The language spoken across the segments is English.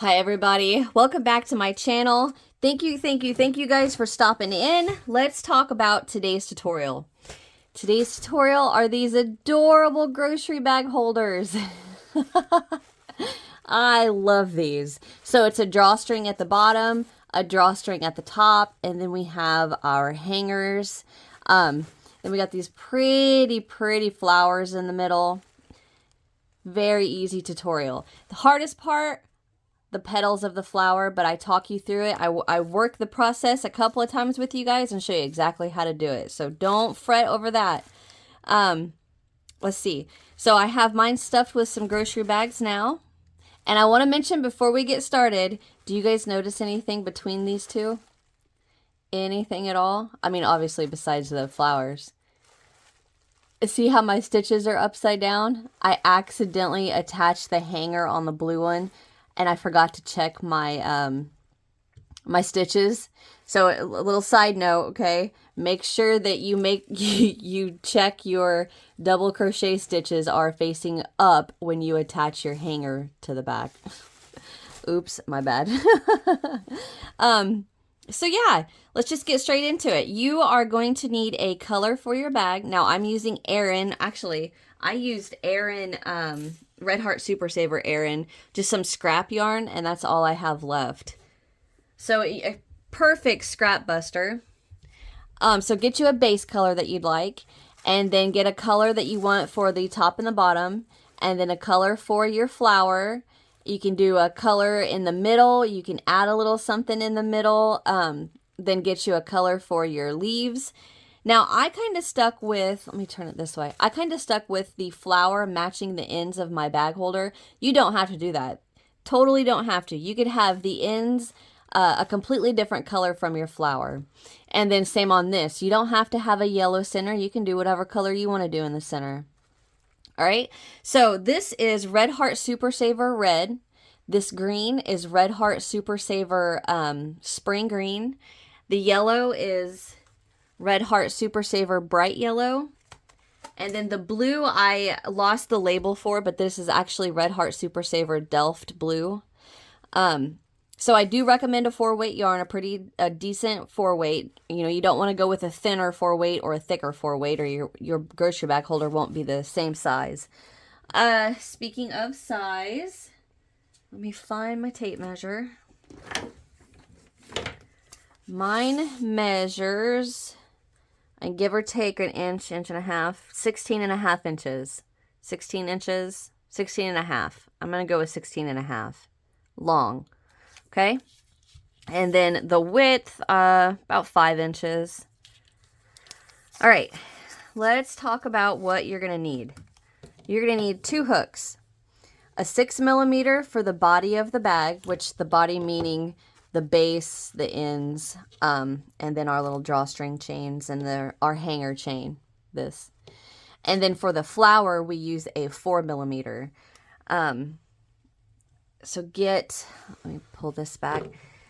Hi everybody, welcome back to my channel. Thank you guys for stopping in. Let's talk about today's tutorial. Today's tutorial are these adorable grocery bag holders. I love these. So it's a drawstring at the bottom, a drawstring at the top, and then we have our hangers. Then we got these pretty flowers in the middle. Very easy tutorial. The hardest part, the petals of the flower, but I talk you through it. I work the process a couple of times with you guys and show you exactly how to do it. So don't fret over that. Let's see. So I have mine stuffed with some grocery bags now. And I want to mention before we get started, do you guys notice anything between these two? Anything at all? I mean, obviously besides the flowers. See how my stitches are upside down? I accidentally attached the hanger on the blue one, and I forgot to check my my stitches. So a little side note, okay? Make sure that you check your double crochet stitches are facing up when you attach your hanger to the back. Oops, my bad. So yeah, let's just get straight into it. You are going to need a color for your bag. Now I'm using Aran. Actually, I used Aran Red Heart Super Saver Aran, just some scrap yarn, and that's all I have left. So a perfect scrap buster. So get you a base color that you'd like, and then get a color that you want for the top and the bottom, and then a color for your flower. You can do a color in the middle. You can add a little something in the middle. Then get you a color for your leaves. Now, I kind of stuck with, let me turn it this way. I kind of stuck with the flower matching the ends of my bag holder. You don't have to do that. Totally don't have to. You could have the ends a completely different color from your flower. And then same on this. You don't have to have a yellow center. You can do whatever color you want to do in the center. All right. So this is Red Heart Super Saver Red. This green is Red Heart Super Saver Spring Green. The yellow is Red Heart Super Saver Bright Yellow. And then the blue I lost the label for, but this is actually Red Heart Super Saver Delft Blue. So I do recommend a 4-weight yarn, a decent 4-weight. You know, you don't want to go with a thinner 4-weight or a thicker 4-weight, or your grocery bag holder won't be the same size. Speaking of size, let me find my tape measure. Mine measures, and give or take an inch, inch and a half, 16.5 inches. 16 inches, 16 and a half. I'm going to go with 16 and a half. Long. Okay. And then the width, about 5 inches. All right. Let's talk about what you're going to need. You're going to need 2 hooks. A 6mm for the body of the bag, which the body meaning the base, the ends, and then our little drawstring chains and our hanger chain, this. And then for the flower, we use a 4mm. So let me pull this back.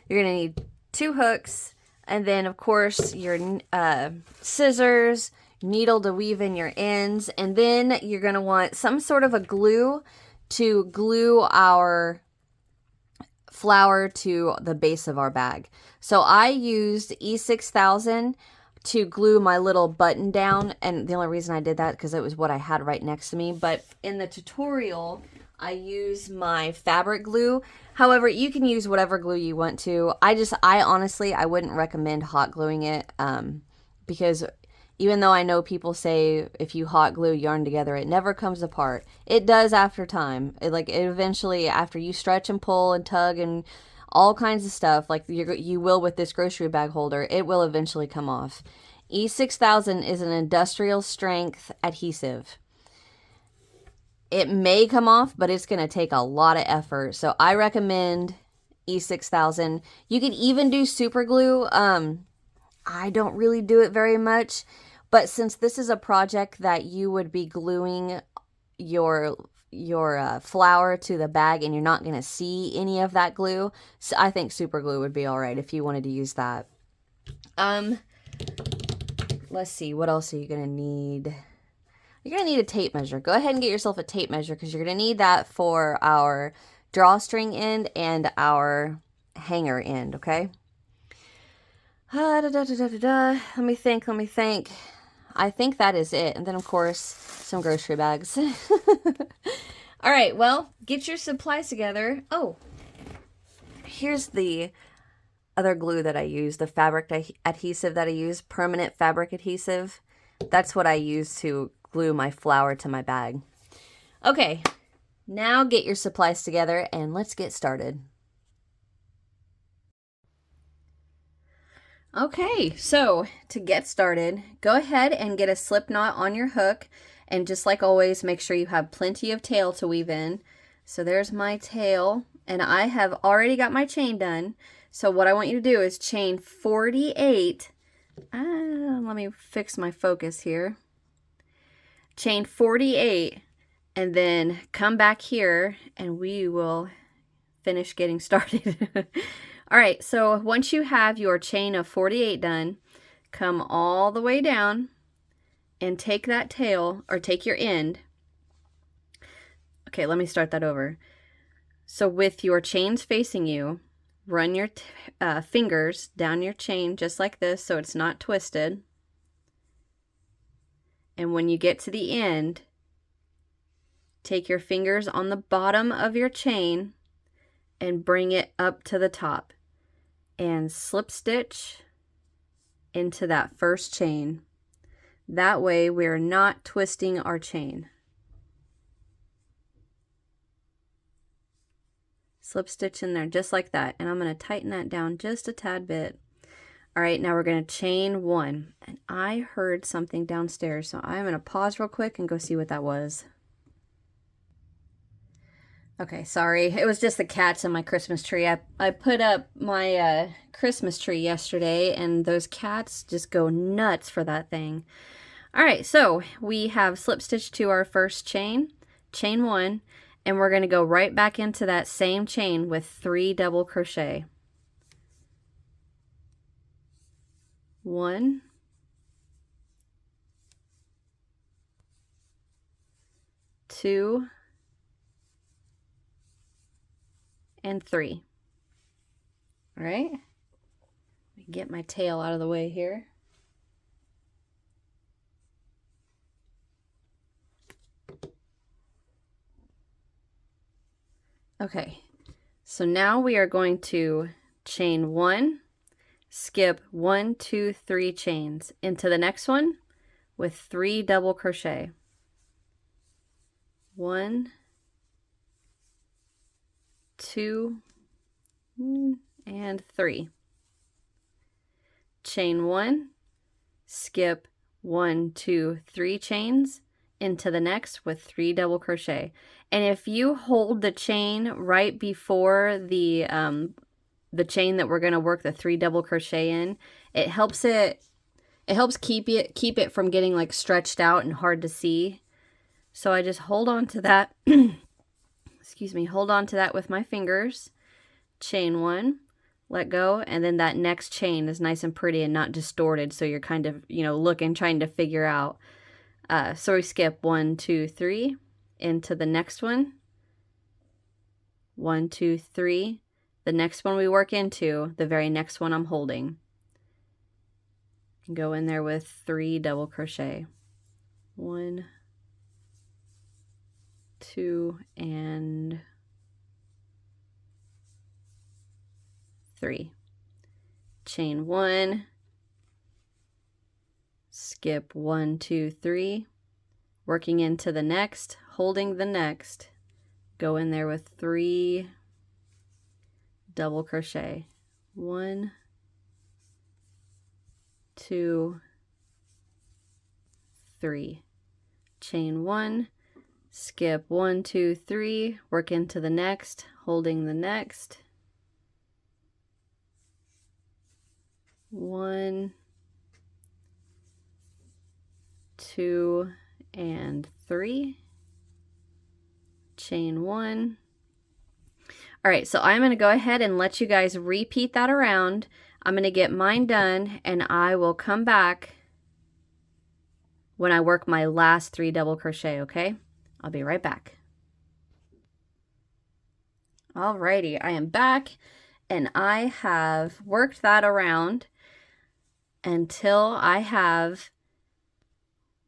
You're going to need 2 hooks, and then of course your scissors, needle to weave in your ends, and then you're going to want some sort of a glue to glue our flower to the base of our bag. So I used E6000 to glue my little button down, and the only reason I did that because it was what I had right next to me. But in the tutorial, I use my fabric glue. However, you can use whatever glue you want to. I honestly, I wouldn't recommend hot gluing it because even though I know people say if you hot glue yarn together, it never comes apart. It does after time. It eventually, after you stretch and pull and tug and all kinds of stuff, like you will with this grocery bag holder, it will eventually come off. E6000 is an industrial strength adhesive. It may come off, but it's going to take a lot of effort. So I recommend E6000. You can even do super glue. I don't really do it very much, but since this is a project that you would be gluing your flower to the bag and you're not going to see any of that glue, so I think super glue would be all right if you wanted to use that. Let's see, what else are you going to need? You're going to need a tape measure. Go ahead and get yourself a tape measure because you're going to need that for our drawstring end and our hanger end, okay? Let me think, let me think. I think that is it. And then, of course, some grocery bags. All right, well, get your supplies together. Oh, here's the other glue that I use, the fabric adhesive that I use, permanent fabric adhesive. That's what I use to glue my flower to my bag. Okay, now get your supplies together and let's get started. Okay, so to get started, go ahead and get a slip knot on your hook, and just like always, make sure you have plenty of tail to weave in. So there's my tail, and I have already got my chain done. So what I want you to do is chain 48. Let me fix my focus here. Chain 48, and then come back here, and we will finish getting started. All right, so once you have your chain of 48 done, come all the way down and take that tail, or take your end. Okay, let me start that over. So with your chains facing you, run your fingers down your chain just like this so it's not twisted. And when you get to the end, take your fingers on the bottom of your chain and bring it up to the top. And slip stitch into that first chain. That way we're not twisting our chain. Slip stitch in there just like that, and I'm going to tighten that down just a tad bit. All right, now we're going to chain 1, and I heard something downstairs, so I'm going to pause real quick and go see what that was. Okay, sorry. It was just the cats in my Christmas tree. I put up my Christmas tree yesterday, and those cats just go nuts for that thing. All right, so we have slip stitched to our first chain, chain 1, and we're going to go right back into that same chain with 3 double crochet. 1, 2, and 3. All right, let me get my tail out of the way here. Okay, so now we are going to chain 1, skip 1, 2, 3 chains into the next one with 3 double crochet. 1, 2, and 3. Chain 1, skip 1, 2, 3 chains into the next with 3 double crochet. And if you hold the chain right before the chain that we're going to work the 3 double crochet in, it helps keep it from getting like stretched out and hard to see. So I just hold on to that. Excuse me, hold on to that with my fingers. Chain 1, let go, and then that next chain is nice and pretty and not distorted, so you're kind of, looking, trying to figure out. So we skip 1, 2, 3 into the next one. 1, 2, 3. The next one we work into, the very next one I'm holding. Go in there with 3 double crochet. 1, 2, and 3. Chain 1, skip 1, 2, 3, working into the next, holding the next, go in there with 3 double crochet. 1, 2, 3. Chain 1, skip 1, 2, 3, work into the next, holding the next. 1, 2, and 3. Chain 1. All right, so I'm going to go ahead and let you guys repeat that around. I'm going to get mine done, and I will come back when I work my last 3 double crochet, okay? I'll be right back. Alrighty, I am back and I have worked that around until I have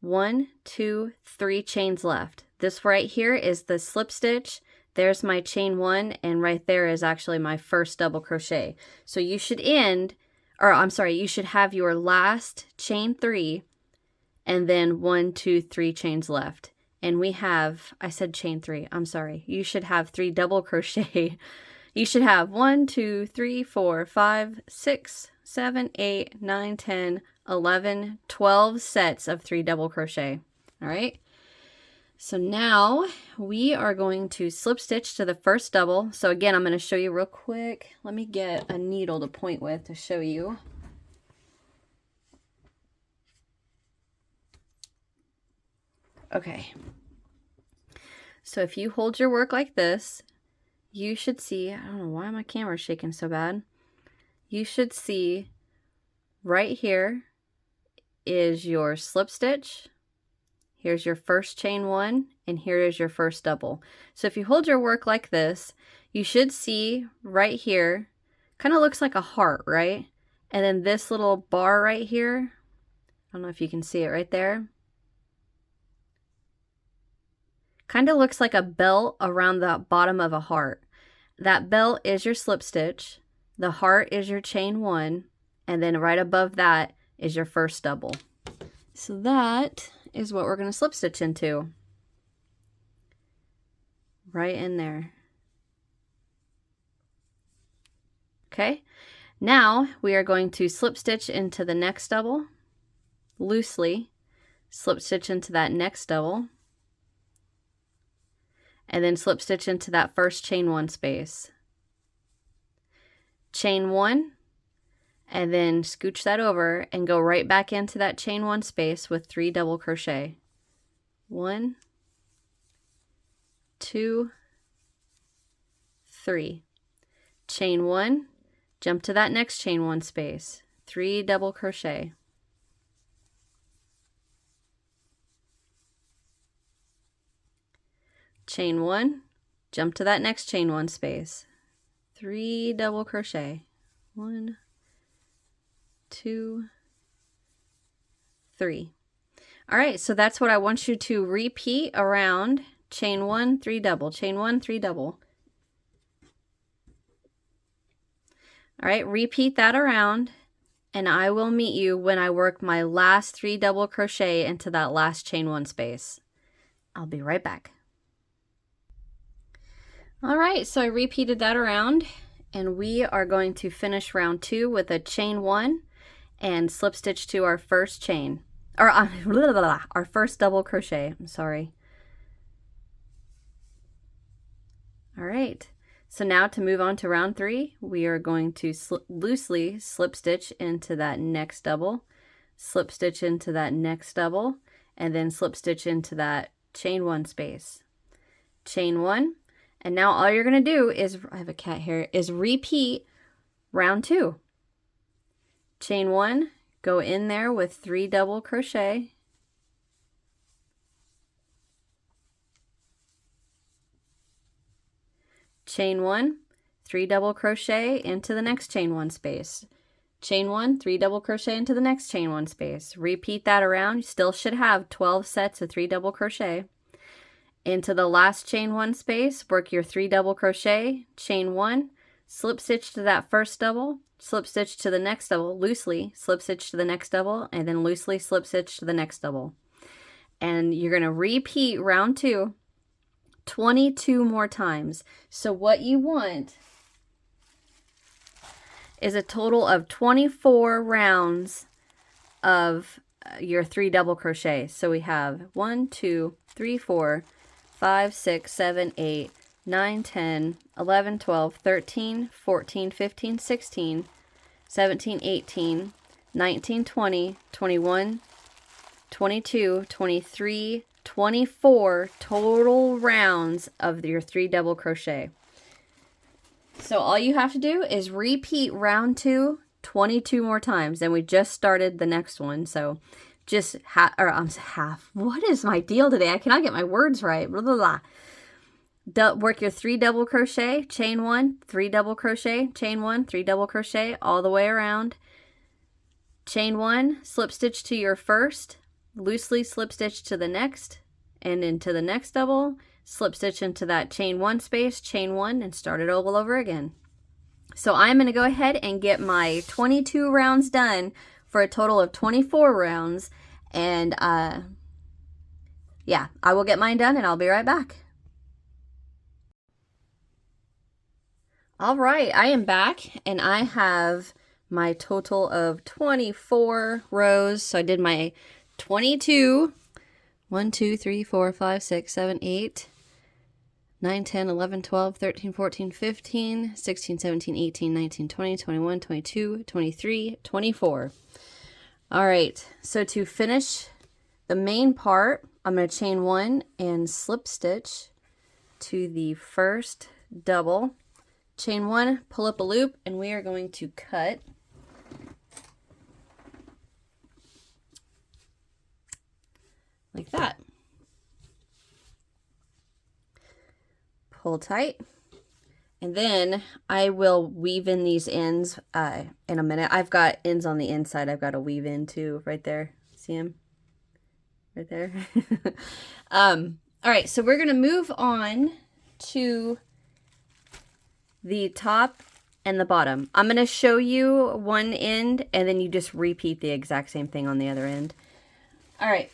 1, 2, 3 chains left. This right here is the slip stitch. There's my chain 1, and right there is actually my first double crochet. So you should you should have your last chain 3 and then 1, 2, 3 chains left. And we have, I said chain 3, I'm sorry. You should have 3 double crochet. You should have 1, 2, 3, 4, 5, 6, 7, 8, 9, 10, 11, 12 sets of 3 double crochet. All right. So now we are going to slip stitch to the first double. So again, I'm going to show you real quick. Let me get a needle to point with to show you. Okay. So if you hold your work like this, you should see, I don't know why my camera's shaking so bad. You should see right here is your slip stitch. Here's your first chain 1, and here is your first double. So if you hold your work like this, you should see right here, kind of looks like a heart, right? And then this little bar right here, I don't know if you can see it right there. Kind of looks like a belt around the bottom of a heart. That belt is your slip stitch, the heart is your chain 1, and then right above that is your first double. So that is what we're going to slip stitch into. Right in there. Okay, now we are going to slip stitch into the next double, loosely, slip stitch into that next double, and then slip stitch into that first chain 1 space. Chain 1, and then scooch that over and go right back into that chain 1 space with 3 double crochet. 1, 2, 3. Chain 1, jump to that next chain 1 space, 3 double crochet. Chain 1, jump to that next chain 1 space, 3 double crochet. 1, 2, 3. All right, so that's what I want you to repeat around. Chain 1, 3 double, chain 1, 3 double. All right, repeat that around, and I will meet you when I work my last 3 double crochet into that last chain 1 space. I'll be right back. All right, so I repeated that around, and we are going to finish round 2 with a chain 1 and slip stitch to our first chain, or our first double crochet. I'm sorry. All right, so now to move on to round 3, we are going to loosely slip stitch into that next double, slip stitch into that next double, and then slip stitch into that chain 1 space. Chain 1, and now all you're going to do is, I have a cat here, is repeat round 2. Chain 1, go in there with 3 double crochet. Chain 1, 3 double crochet into the next chain 1 space. Chain 1, 3 double crochet into the next chain 1 space. Repeat that around. You still should have 12 sets of 3 double crochet. Into the last chain 1 space, work your 3 double crochet, chain 1, slip stitch to that first double, slip stitch to the next double, loosely slip stitch to the next double, and then loosely slip stitch to the next double. And you're going to repeat round 2 22 more times. So what you want is a total of 24 rounds of your 3 double crochet. So we have 1, 2, 3, 4, 5, 6, 7, 8, 9, 10, 11, 12, 13, 14, 15, 16, 17, 18, 19, 20, 21, 22, 23, 24 total rounds of your 3 double crochet. So all you have to do is repeat round 2 22 more times, and we just started the next one. So just half. What is my deal today? I cannot get my words right. Blah, blah, blah. work your 3 double crochet, chain 1, 3 double crochet, chain 1, 3 double crochet all the way around. Chain 1, slip stitch to your first, loosely slip stitch to the next, and into the next double, slip stitch into that chain 1 space, chain 1, and start it all over again. So I'm going to go ahead and get my 22 rounds done for a total of 24 rounds, and yeah, I will get mine done and I'll be right back. All right, I am back and I have my total of 24 rows. So I did my 22, 1, 2, 3, 4, 5, 6, 7, 8, 9, 10, 11, 12, 13, 14, 15, 16, 17, 18, 19, 20, 21, 22, 23, 24. All right, so to finish the main part, I'm going to chain 1 and slip stitch to the first double. Chain 1, pull up a loop, and we are going to cut like that. Pull tight, and then I will weave in these ends in a minute. I've got ends on the inside I've got to weave in too, right there. See them? Right there. All right, so we're going to move on to the top and the bottom. I'm going to show you one end, and then you just repeat the exact same thing on the other end. All right.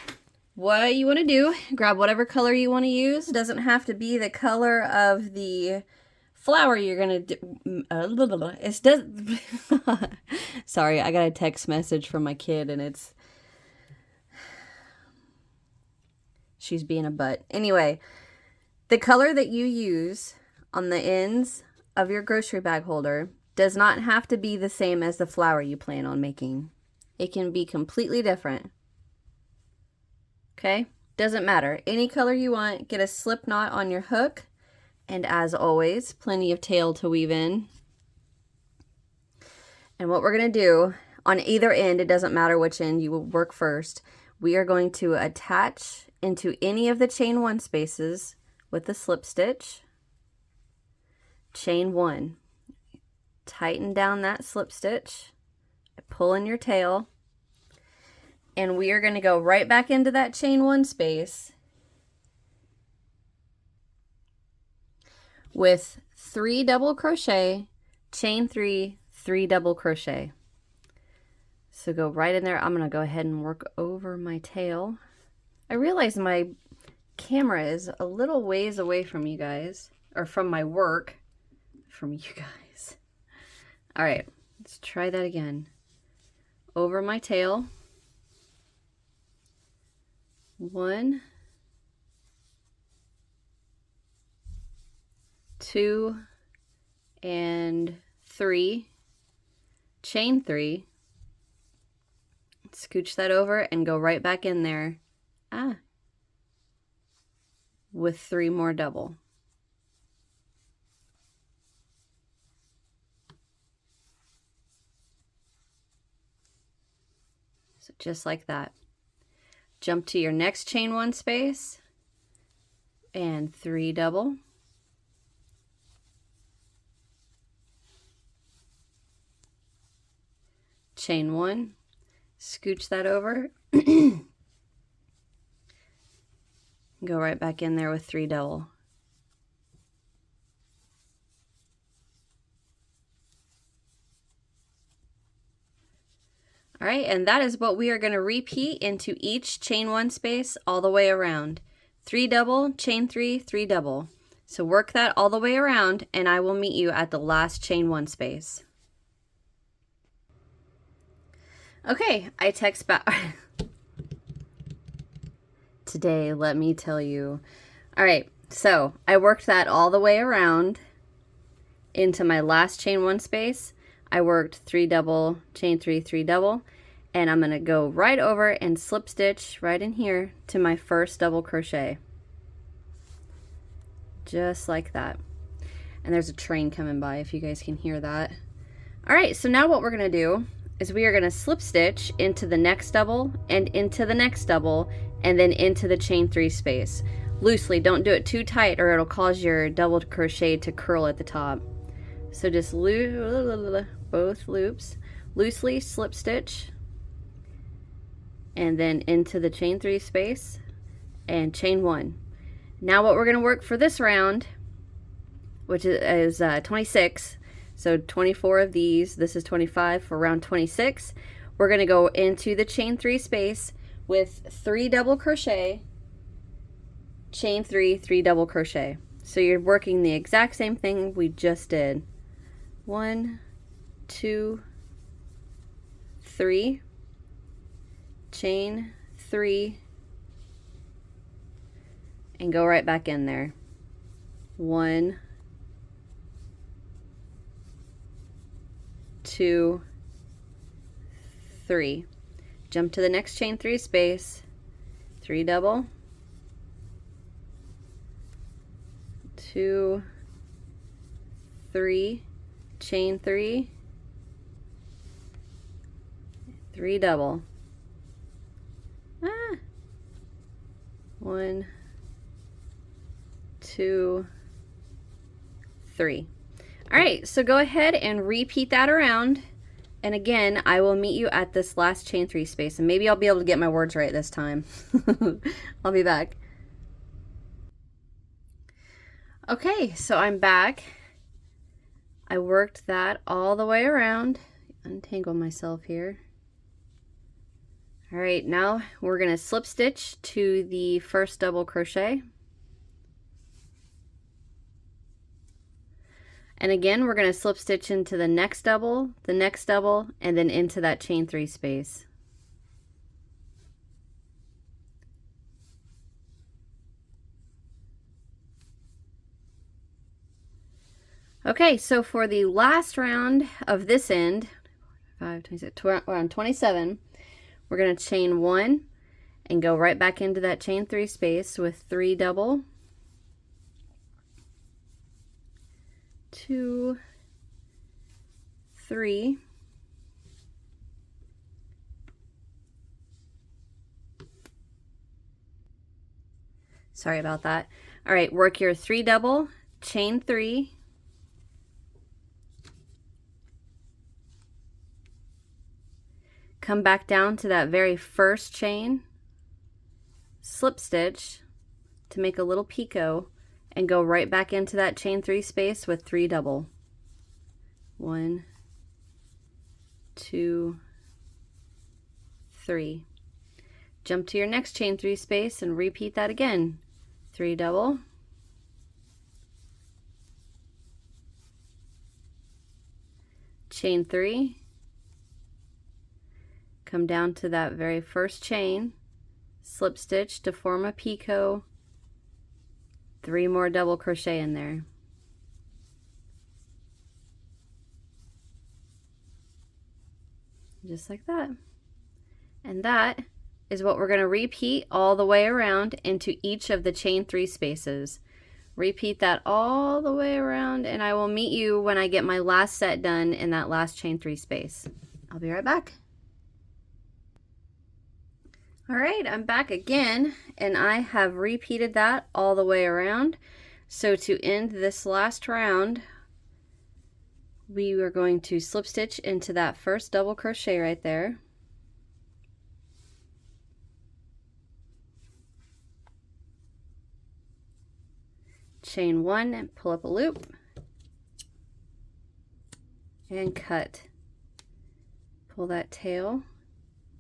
What you want to do, grab whatever color you want to use. It doesn't have to be the color of the flower you're going to do. Sorry, I got a text message from my kid and she's being a butt. Anyway, the color that you use on the ends of your grocery bag holder does not have to be the same as the flower you plan on making. It can be completely different. Okay, doesn't matter. Any color you want, get a slip knot on your hook, and as always, plenty of tail to weave in. And what we're going to do on either end, it doesn't matter which end you will work first, we are going to attach into any of the chain 1 spaces with the slip stitch. Chain 1. Tighten down that slip stitch, pull in your tail, and we are going to go right back into that chain 1 space with 3 double crochet, chain 3, 3 double crochet. So go right in there. I'm going to go ahead and work over my tail. I realize my camera is a little ways away from you guys, or from my work, from you guys. All right, let's try that again. Over my tail. 1, 2, and 3, chain 3, scooch that over and go right back in there with 3 more double. So just like that. Jump to your next chain 1 space and 3 double. Chain 1, scooch that over, go right back in there with 3 double. All right, and that is what we are going to repeat into each chain 1 space all the way around. 3 double, chain 3, 3 double. So work that all the way around, and I will meet you at the last chain 1 space. Okay, I text back. Today, let me tell you. All right, so I worked that all the way around into my last chain 1 space. I worked 3 double, chain 3, 3 double, and I'm going to go right over and slip stitch right in here to my first double crochet. Just like that. And there's a train coming by if you guys can hear that. All right, so now what we're going to do is we are going to slip stitch into the next double and into the next double and then into the chain 3 space. loosely. Don't do it too tight or it'll cause your double crochet to curl at the top. So just both loops, loosely slip stitch, and then into the chain 3 space and chain 1. Now what we're going to work for this round, which is 26, so 24 of these, this is 25 for round 26. We're going to go into the chain 3 space with 3 double crochet, chain 3, 3 double crochet. So you're working the exact same thing we just did. 1, 2, 3, chain 3, and go right back in there. 1, 2, 3. Jump to the next chain 3 space, 3 double, 2, 3, chain 3, 3 double. 1, 2, 3. All right, so go ahead and repeat that around. And again, I will meet you at this last chain 3 space, and maybe I'll be able to get my words right this time. I'll be back. Okay, so I'm back. I worked that all the way around. Untangle myself here. All right, now we're going to slip stitch to the first double crochet. And again, we're going to slip stitch into the next double, and then into that chain 3 space. Okay, so for the last round of this end, 5, 26, around 27, we're going to chain 1 and go right back into that chain 3 space with 3 double, 2, 3, sorry about that. All right, work your 3 double, chain 3, come back down to that very first chain, slip stitch to make a little picot, and go right back into that chain 3 space with 3 double. 1, 2, 3. Jump to your next chain 3 space and repeat that again. 3 double, chain 3, come down to that very first chain, slip stitch to form a picot, 3 more double crochet in there. Just like that. And that is what we're going to repeat all the way around into each of the chain 3 spaces. Repeat that all the way around, and I will meet you when I get my last set done in that last chain 3 space. I'll be right back. All right, I'm back again, and I have repeated that all the way around. So to end this last round, we are going to slip stitch into that first double crochet right there. Chain 1 and pull up a loop and cut. Pull that tail,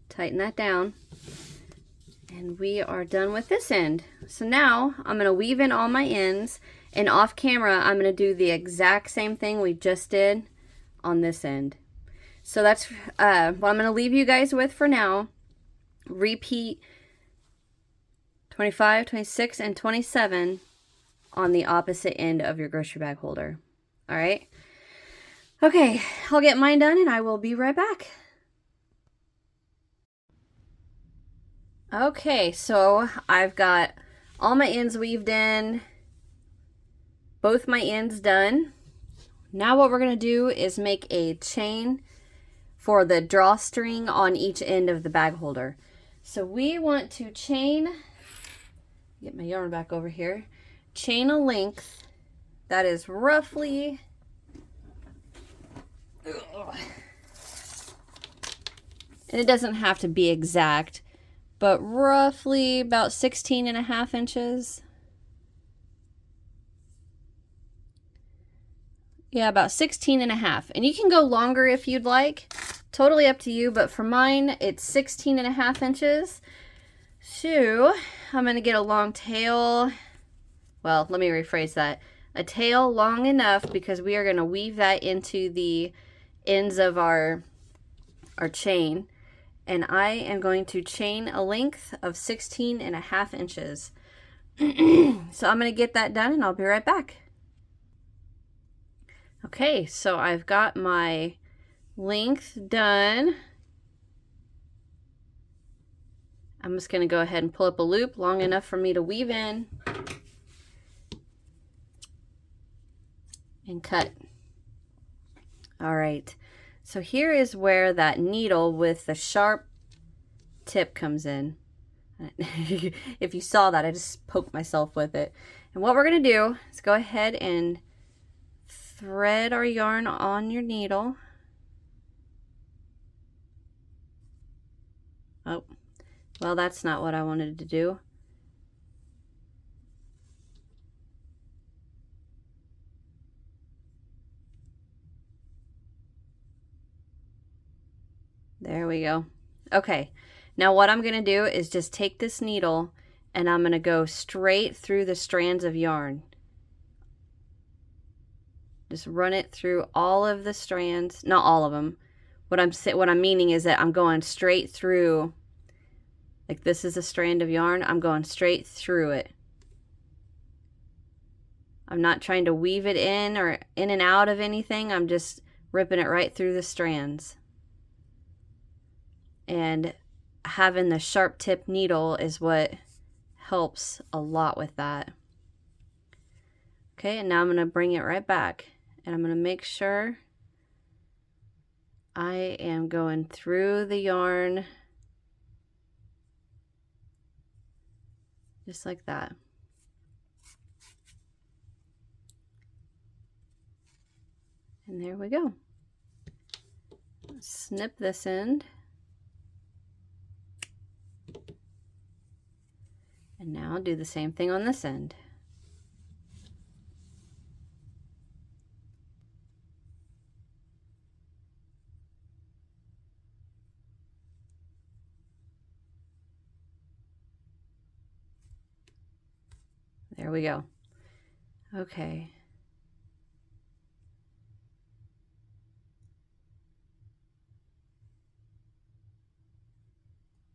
tighten that down, and we are done with this end. So now I'm going to weave in all my ends, and off camera I'm going to do the exact same thing we just did on this end. So that's what I'm going to leave you guys with for now. Repeat 25, 26, and 27 on the opposite end of your grocery bag holder. All right. Okay, I'll get mine done and I will be right back. Okay, so I've got all my ends weaved in, both my ends done. Now what we're going to do is make a chain for the drawstring on each end of the bag holder. So we want to chain Get my yarn back over here. Chain a length that is roughly, and it doesn't have to be exact, but roughly about 16.5 inches. Yeah, about 16.5. And you can go longer if you'd like. Totally up to you, but for mine, it's 16.5 inches. So I'm going to get a long tail. Well, let me rephrase that. A tail long enough because we are going to weave that into the ends of our chain. And I am going to chain a length of 16.5 inches. So I'm going to get that done and I'll be right back. Okay, so I've got my length done. I'm just going to go ahead and pull up a loop long enough for me to weave in and cut. All right, so here is where that needle with the sharp tip comes in. If you saw that, I just poked myself with it. And what we're going to do is go ahead and thread our yarn on your needle. Oh, well, that's not what I wanted to do. There we go. Okay, now what I'm going to do is just take this needle and I'm going to go straight through the strands of yarn. Just run it through all of the strands, not all of them. What I'm meaning is that I'm going straight through, like this is a strand of yarn, I'm going straight through it. I'm not trying to weave it in or in and out of anything. I'm just ripping it right through the strands. And having the sharp tip needle is what helps a lot with that. Okay, and now I'm going to bring it right back. And I'm going to make sure I am going through the yarn just like that. And there we go. Snip this end. And now do the same thing on this end. There we go. Okay.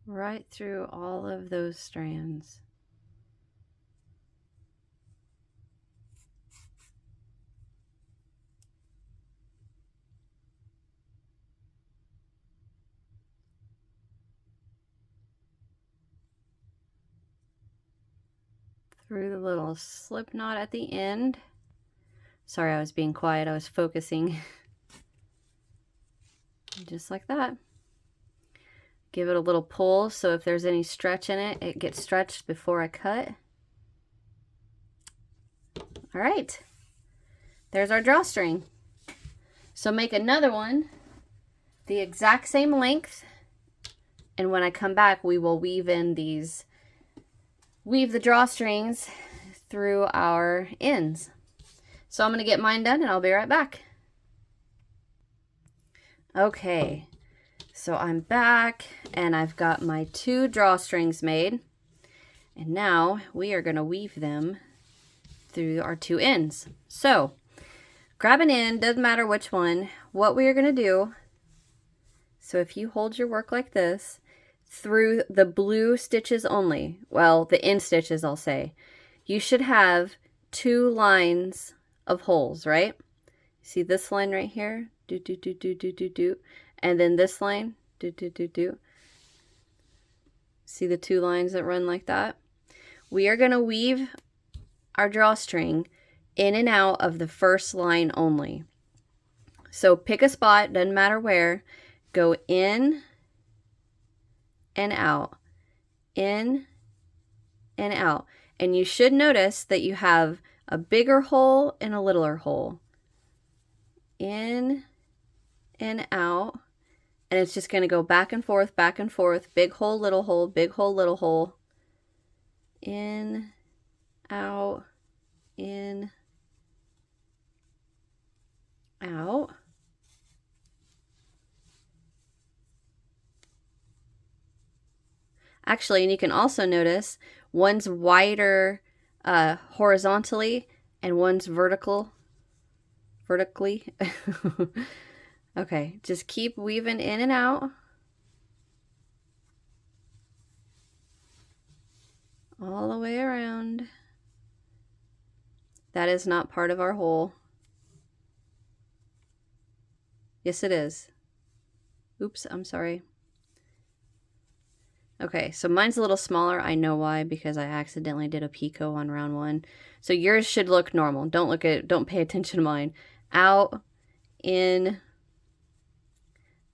Right through all of those strands. Through the little slip knot at the end. Sorry, I was being quiet. I was focusing. Just like that. Give it a little pull so if there's any stretch in it, it gets stretched before I cut. All right. There's our drawstring. So make another one the exact same length. And when I come back, we will weave in these, weave the drawstrings through our ends. So I'm going to get mine done and I'll be right back. Okay, so I'm back and I've got my 2 drawstrings made. And now we are going to weave them through our 2 ends. So grab an end, doesn't matter which one. What we are going to do, so if you hold your work like this, through the blue stitches only, well, the end stitches I'll say, you should have 2 lines of holes, right? See this line right here? Do, do, do, do, do, do, do. And then this line, do, do, do, do. See the 2 lines that run like that? We are going to weave our drawstring in and out of the first line only. So pick a spot, doesn't matter where, go in and out, in and out. And you should notice that you have a bigger hole and a littler hole. In and out. And it's just going to go back and forth, big hole, little hole, big hole, little hole. In, out, in, out. Actually, and you can also notice one's wider horizontally and one's vertically. Okay, just keep weaving in and out. All the way around. That is not part of our hole. Yes, it is. Oops, I'm sorry. Okay, so mine's a little smaller. I know why, because I accidentally did a picot on round 1. So yours should look normal. Don't pay attention to mine. Out, in,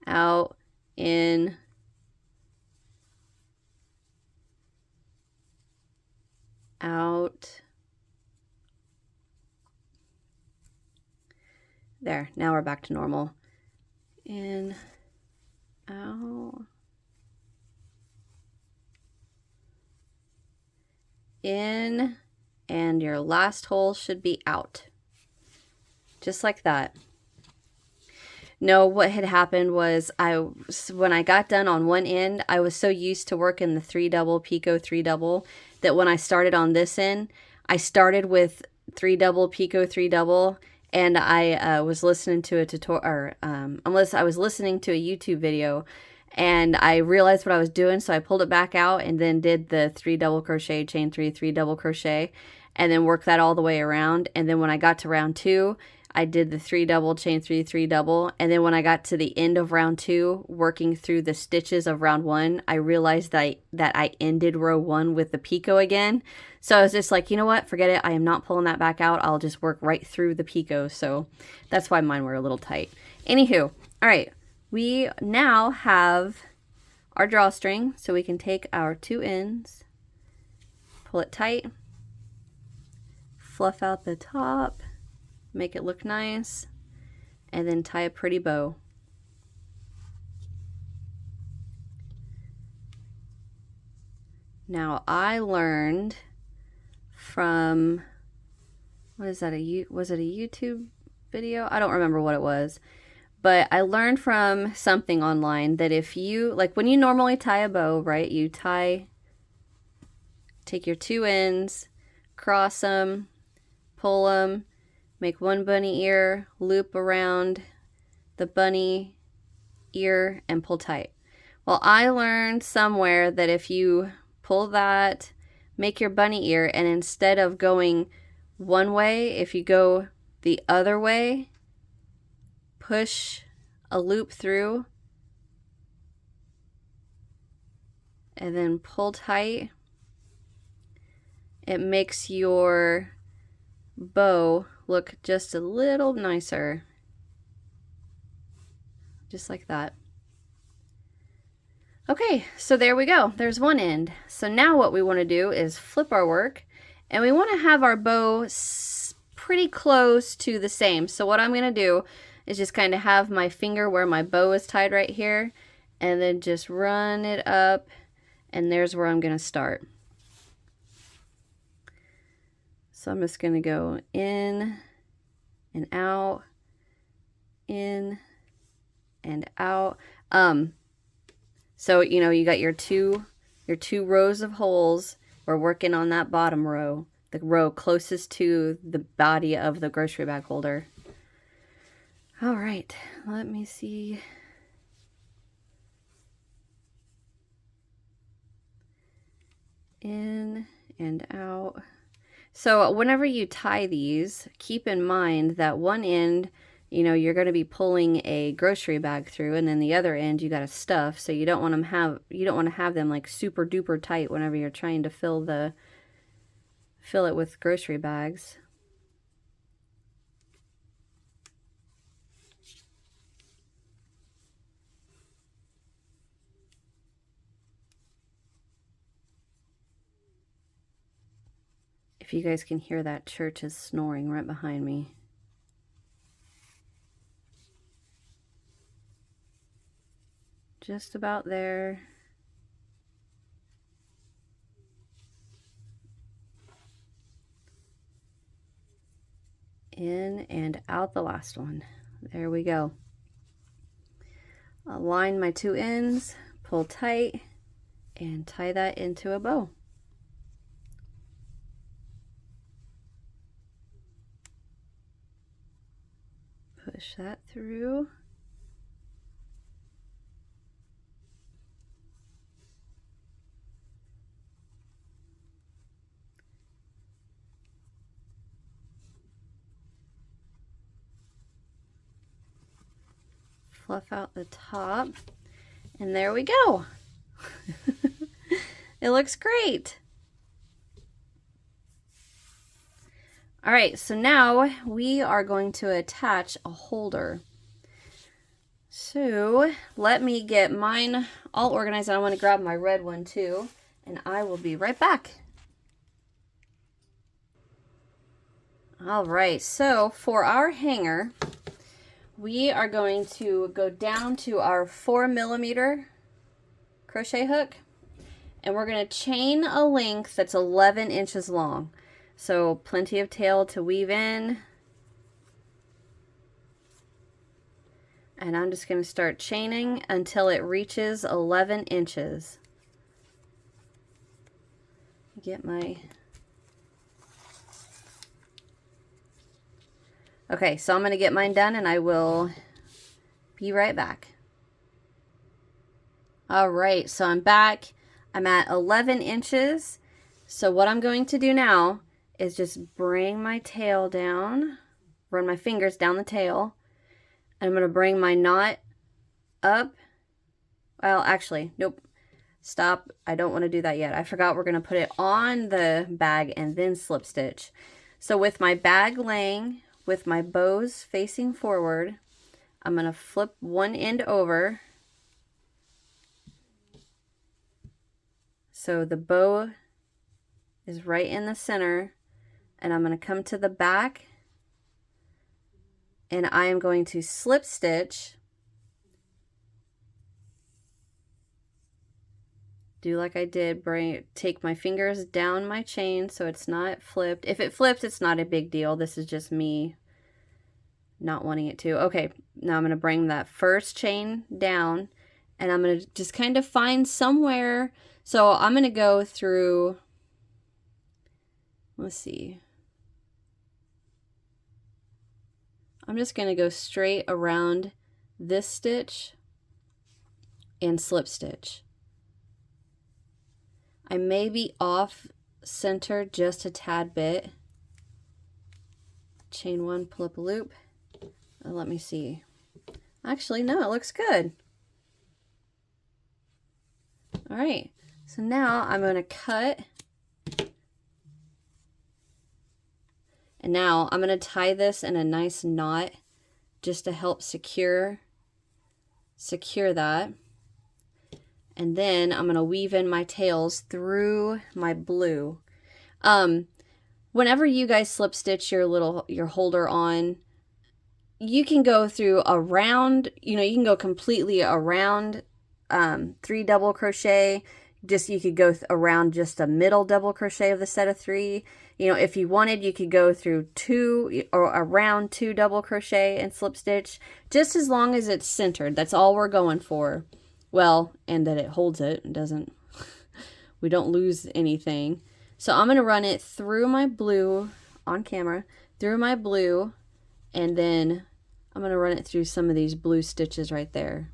out, in, out. There, now we're back to normal. In, out. In, and your last hole should be out. Just like that. No, what had happened was when I got done on one end, I was so used to working the 3 double picot 3 double that when I started on this end, I started with 3 double picot 3 double, and I was listening to a tutorial, I was listening to a YouTube video, and I realized what I was doing, so I pulled it back out and then did the 3 double crochet, chain 3, 3 double crochet, and then worked that all the way around. And then when I got to round 2, I did the 3 double, chain 3, 3 double, and then when I got to the end of round 2, working through the stitches of round 1, I realized that I ended row 1 with the picot again. So I was just like, you know what, forget it, I am not pulling that back out, I'll just work right through the picot. So that's why mine were a little tight. Anywho, all right, we now have our drawstring, so we can take our 2 ends, pull it tight, fluff out the top, make it look nice, and then tie a pretty bow. Now I learned from, was it a YouTube video? I don't remember what it was, but I learned from something online that if you, like when you normally tie a bow, right, you take your 2 ends, cross them, pull them, make one bunny ear, loop around the bunny ear, and pull tight. Well, I learned somewhere that if you pull that, make your bunny ear, and instead of going one way, if you go the other way, push a loop through, and then pull tight, it makes your bow look just a little nicer. Just like that. Okay, so there we go. There's one end. So now what we want to do is flip our work, and we want to have our bow pretty close to the same. So what I'm going to do is just kind of have my finger where my bow is tied right here, and then just run it up, and there's where I'm going to start. So I'm just going to go in and out, in and out. So, you know, you got your two rows of holes. We're working on that bottom row, the row closest to the body of the grocery bag holder. All right, let me see. In and out. So whenever you tie these, keep in mind that one end, you know, you're going to be pulling a grocery bag through, and then the other end you got to stuff. So you don't want to have them like super duper tight whenever you're trying to fill it with grocery bags. If you guys can hear that, Church is snoring right behind me. Just about there. In and out the last one. There we go. Align my two ends, pull tight, and tie that into a bow. Push that through. Fluff out the top, and there we go. It looks great. All right, so now we are going to attach a holder. So let me get mine all organized. I want to grab my red one too, and I will be right back. All right, so for our hanger, we are going to go down to our 4mm crochet hook, and we're going to chain a length that's 11 inches long. So plenty of tail to weave in. And I'm just going to start chaining until it reaches 11 inches. Get my... Okay, so I'm going to get mine done and I will be right back. All right, so I'm back. I'm at 11 inches. So what I'm going to do now is just bring my tail down, run my fingers down the tail, and I'm going to bring my knot up. Well, actually, nope. Stop. I don't want to do that yet. I forgot we're going to put it on the bag and then slip stitch. So with my bag laying, with my bows facing forward, I'm going to flip one end over. So the bow is right in the center, and I'm going to come to the back, and I am going to slip stitch. Do like I did, take my fingers down my chain so it's not flipped. If it flips, it's not a big deal. This is just me not wanting it to. Okay, now I'm going to bring that first chain down, and I'm going to just kind of find somewhere. So I'm going to go through, let's see. I'm just going to go straight around this stitch and slip stitch. I may be off center just a tad bit. Chain one, pull up a loop. Let me see. Actually, no, it looks good. All right, so now I'm going to cut. And now I'm going to tie this in a nice knot just to help secure that. And then I'm going to weave in my tails through my blue. Whenever you guys slip stitch your holder on, you can go through a round, you can go completely around 3 double crochet. You could go around just a middle double crochet of the set of 3. If you wanted, you could go through 2 or around 2 double crochet and slip stitch, just as long as it's centered. That's all we're going for. Well, and that it holds it. We don't lose anything. So I'm going to run it through my blue on camera, through my blue, and then I'm going to run it through some of these blue stitches right there,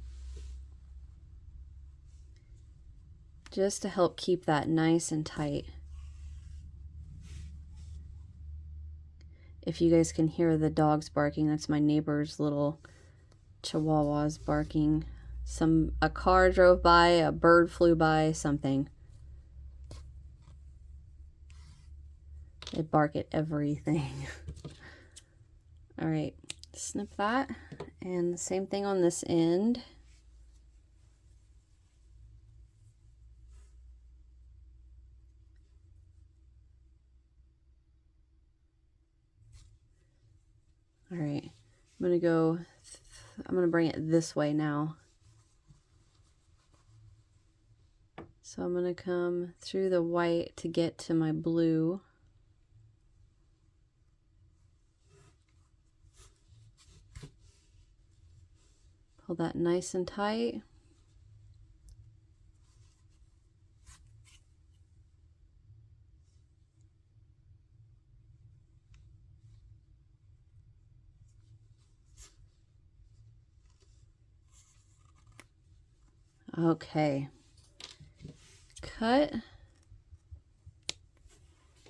just to help keep that nice and tight. If you guys can hear the dogs barking, that's my neighbor's little chihuahuas barking. A car drove by, a bird flew by, something. They bark at everything. All right, snip that, and the same thing on this end. I'm gonna bring it this way now. So I'm gonna come through the white to get to my blue. Pull that nice and tight. Okay. Cut.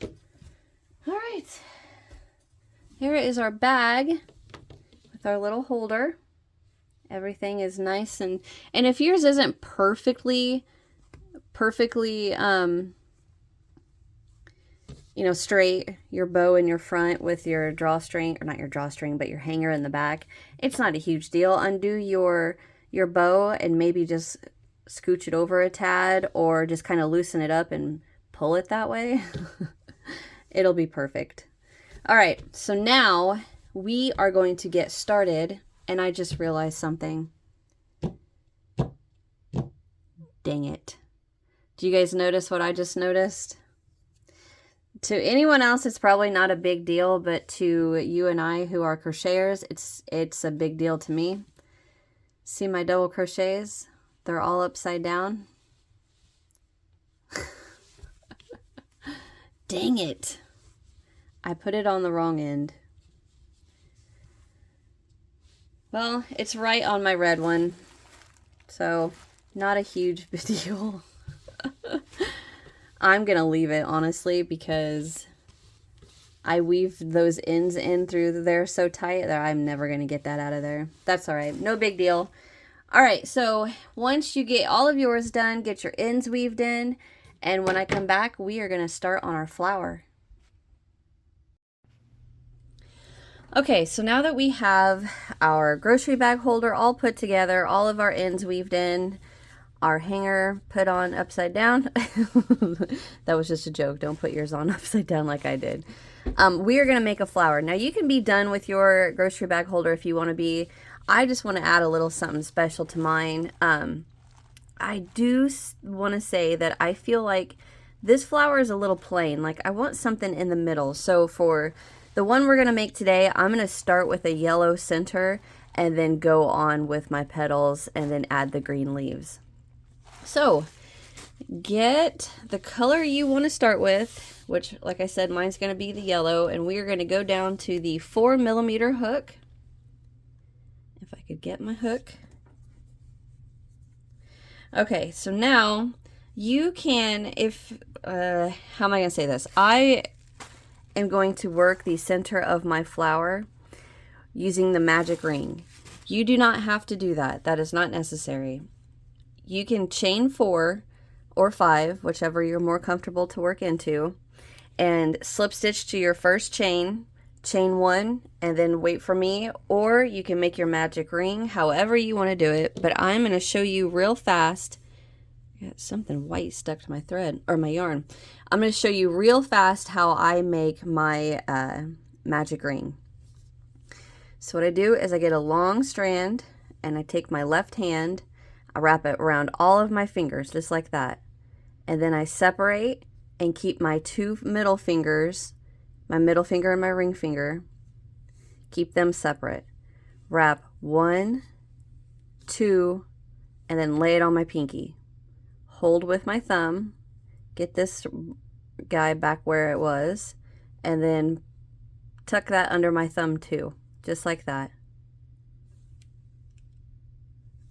All right. Here is our bag with our little holder. Everything is nice and if yours isn't perfectly you know, straight, your bow in your front with your drawstring, or not your drawstring, but your hanger in the back, it's not a huge deal. Undo your bow and maybe just scooch it over a tad, or just kind of loosen it up and pull it that way. It'll be perfect. All right, so now we are going to get started, and I just realized something. Dang it. Do you guys notice what I just noticed? To anyone else, it's probably not a big deal, but to you and I who are crocheters, it's a big deal to me. See my double crochets? They're all upside down. Dang it. I put it on the wrong end. Well, it's right on my red one, so not a huge deal. I'm gonna leave it, honestly, because I weaved those ends in through there so tight that I'm never gonna get that out of there. That's all right, no big deal. All right, so once you get all of yours done, get your ends weaved in, and when I come back, we are gonna start on our flower. Okay, so now that we have our grocery bag holder all put together, all of our ends weaved in, our hanger put on upside down. That was just a joke. Don't put yours on upside down like I did. We are going to make a flower. Now you can be done with your grocery bag holder if you want to be. I just want to add a little something special to mine. I do want to say that I feel like this flower is a little plain. Like I want something in the middle. So for the one we're going to make today, I'm going to start with a yellow center and then go on with my petals and then add the green leaves. So get the color you want to start with, which, like I said, mine's going to be the yellow, and we are going to go down to the 4mm hook. If I could get my hook. Okay, so now you can, how am I going to say this? I am going to work the center of my flower using the magic ring. You do not have to do that. That is not necessary. You can chain 4 or 5, whichever you're more comfortable to work into, and slip stitch to your first chain, chain 1, and then wait for me, or you can make your magic ring, however you want to do it. But I'm going to show you real fast. I got something white stuck to my thread, or my yarn. I'm going to show you real fast how I make my magic ring. So what I do is I get a long strand, and I take my left hand, I wrap it around all of my fingers, just like that. And then I separate and keep my 2 middle fingers, my middle finger and my ring finger, keep them separate. Wrap 1, 2, and then lay it on my pinky. Hold with my thumb, get this guy back where it was, and then tuck that under my thumb too, just like that.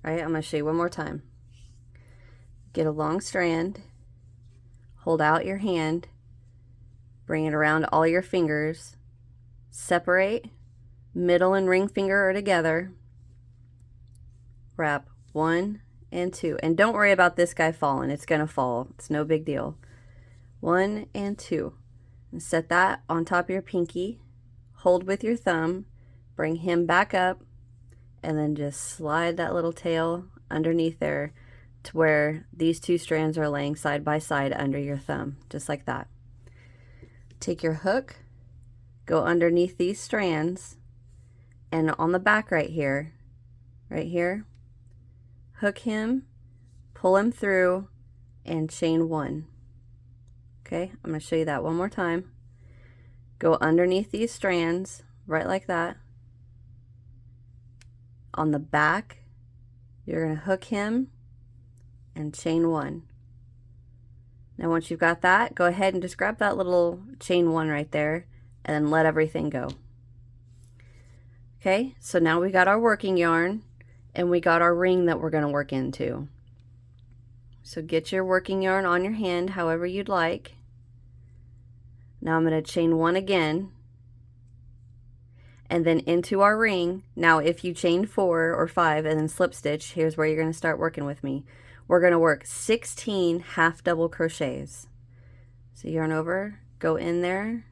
All right, I'm going to show you one more time. Get a long strand, hold out your hand, bring it around all your fingers, separate, middle and ring finger are together, wrap 1 and 2, and don't worry about this guy falling, it's going to fall, it's no big deal. 1 and 2, and set that on top of your pinky, hold with your thumb, bring him back up, and then just slide that little tail underneath there to where these 2 strands are laying side by side under your thumb, just like that. Take your hook, go underneath these strands, and on the back right here, hook him, pull him through, and chain 1. Okay, I'm going to show you that one more time. Go underneath these strands, right like that. On the back, you're going to hook him and chain 1. Now once you've got that, go ahead and just grab that little chain 1 right there and then let everything go. Okay, so now we got our working yarn and we got our ring that we're going to work into. So get your working yarn on your hand however you'd like. Now I'm going to chain 1 again and then into our ring. Now if you chain 4 or 5 and then slip stitch, here's where you're going to start working with me. We're going to work 16 half double crochets. So yarn over, go in there,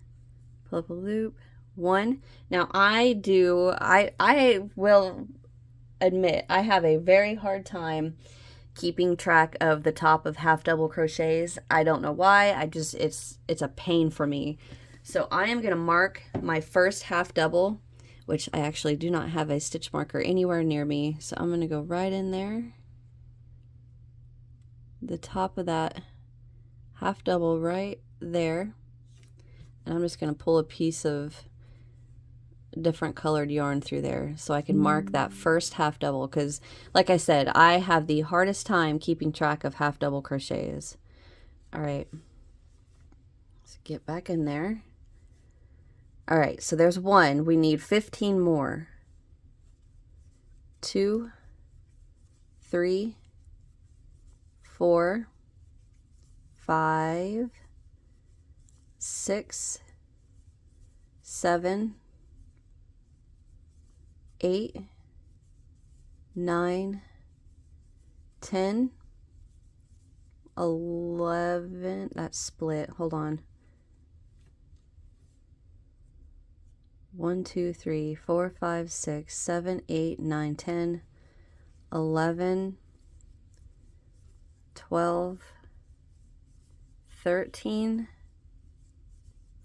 pull up a loop, 1. Now I will admit I have a very hard time keeping track of the top of half double crochets. I don't know why. It's a pain for me. So I am going to mark my first half double, which I actually do not have a stitch marker anywhere near me. So I'm going to go right in there, the top of that half double right there, and I'm just going to pull a piece of different colored yarn through there so I can mark that first half double, because like I said, I have the hardest time keeping track of half double crochets. All right, let's get back in there. All right, so there's 1. We need 15 more. 2, 3, 4, 5, 6, 7, 8, 9, 10, 11, that's split, hold on. 1, 2, 3, 4, 5, 6, 7, 8, 9, 10, 11, 12, 13,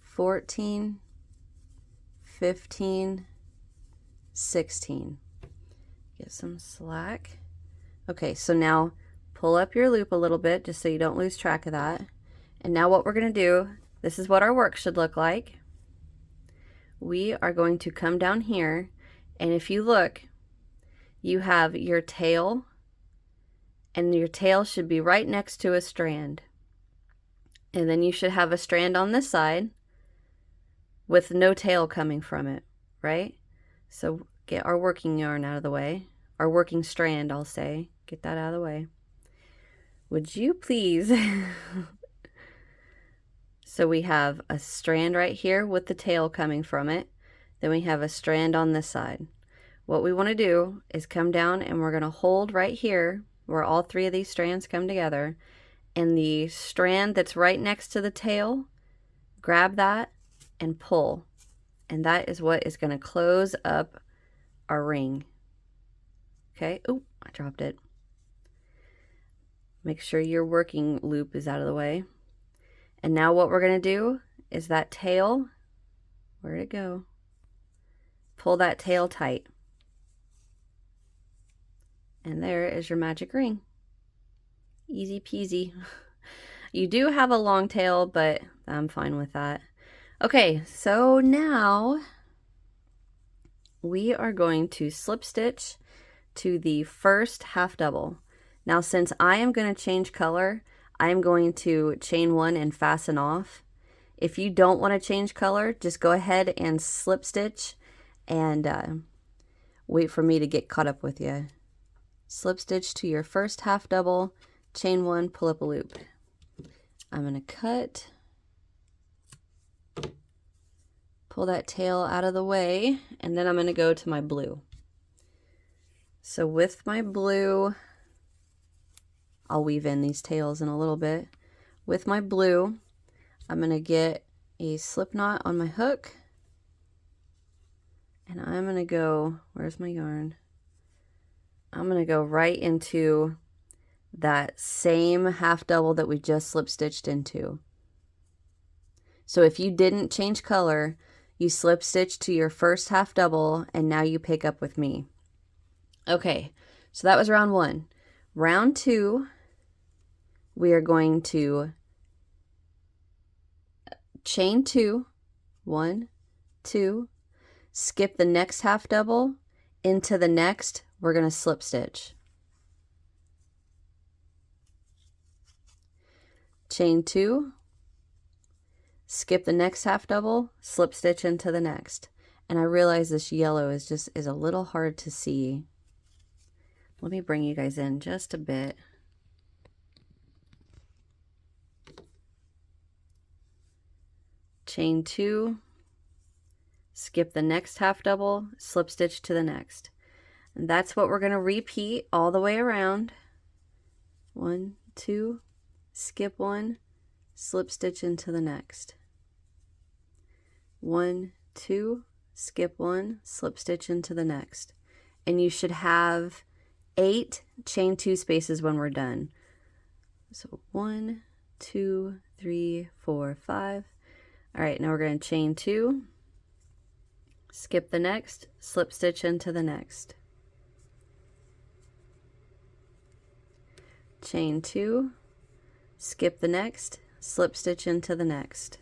14, 15, 16. Get some slack. Okay, so now pull up your loop a little bit just so you don't lose track of that. And now what we're going to do, this is what our work should look like. We are going to come down here, and if you look, you have your tail, and your tail should be right next to a strand. And then you should have a strand on this side with no tail coming from it, right? So get our working yarn out of the way, our working strand, I'll say. Get that out of the way. Would you please? So we have a strand right here with the tail coming from it. Then we have a strand on this side. What we want to do is come down and we're going to hold right here where all 3 of these strands come together. And the strand that's right next to the tail, grab that and pull. And that is what is going to close up our ring. Okay, oh, I dropped it. Make sure your working loop is out of the way. And now what we're going to do is that tail, where'd it go? Pull that tail tight. And there is your magic ring. Easy peasy. You do have a long tail, but I'm fine with that. Okay, so now we are going to slip stitch to the first half double. Now since I am going to change color, I'm going to chain 1 and fasten off. If you don't want to change color, just go ahead and slip stitch and wait for me to get caught up with you. Slip stitch to your first half double, chain 1, pull up a loop. I'm going to cut, pull that tail out of the way, and then I'm going to go to my blue. So with my blue, I'll weave in these tails in a little bit. With my blue, I'm going to get a slip knot on my hook, and I'm going to go, where's my yarn? I'm going to go right into that same half double that we just slip stitched into. So if you didn't change color, you slip stitch to your first half double, and now you pick up with me. Okay, so that was round 1. Round 2, we are going to chain 2, 1, 2, skip the next half double, into the next, we're going to slip stitch. Chain 2, skip the next half double, slip stitch into the next. And I realize this yellow is a little hard to see. Let me bring you guys in just a bit. Chain 2, skip the next half double, slip stitch to the next. And that's what we're going to repeat all the way around. 1, 2, skip 1, slip stitch into the next. 1, 2, skip 1, slip stitch into the next. And you should have 8 chain 2 spaces when we're done. So 1, 2, 3, 4, 5. All right, now we're going to chain 2, skip the next, slip stitch into the next. Chain 2, skip the next, slip stitch into the next.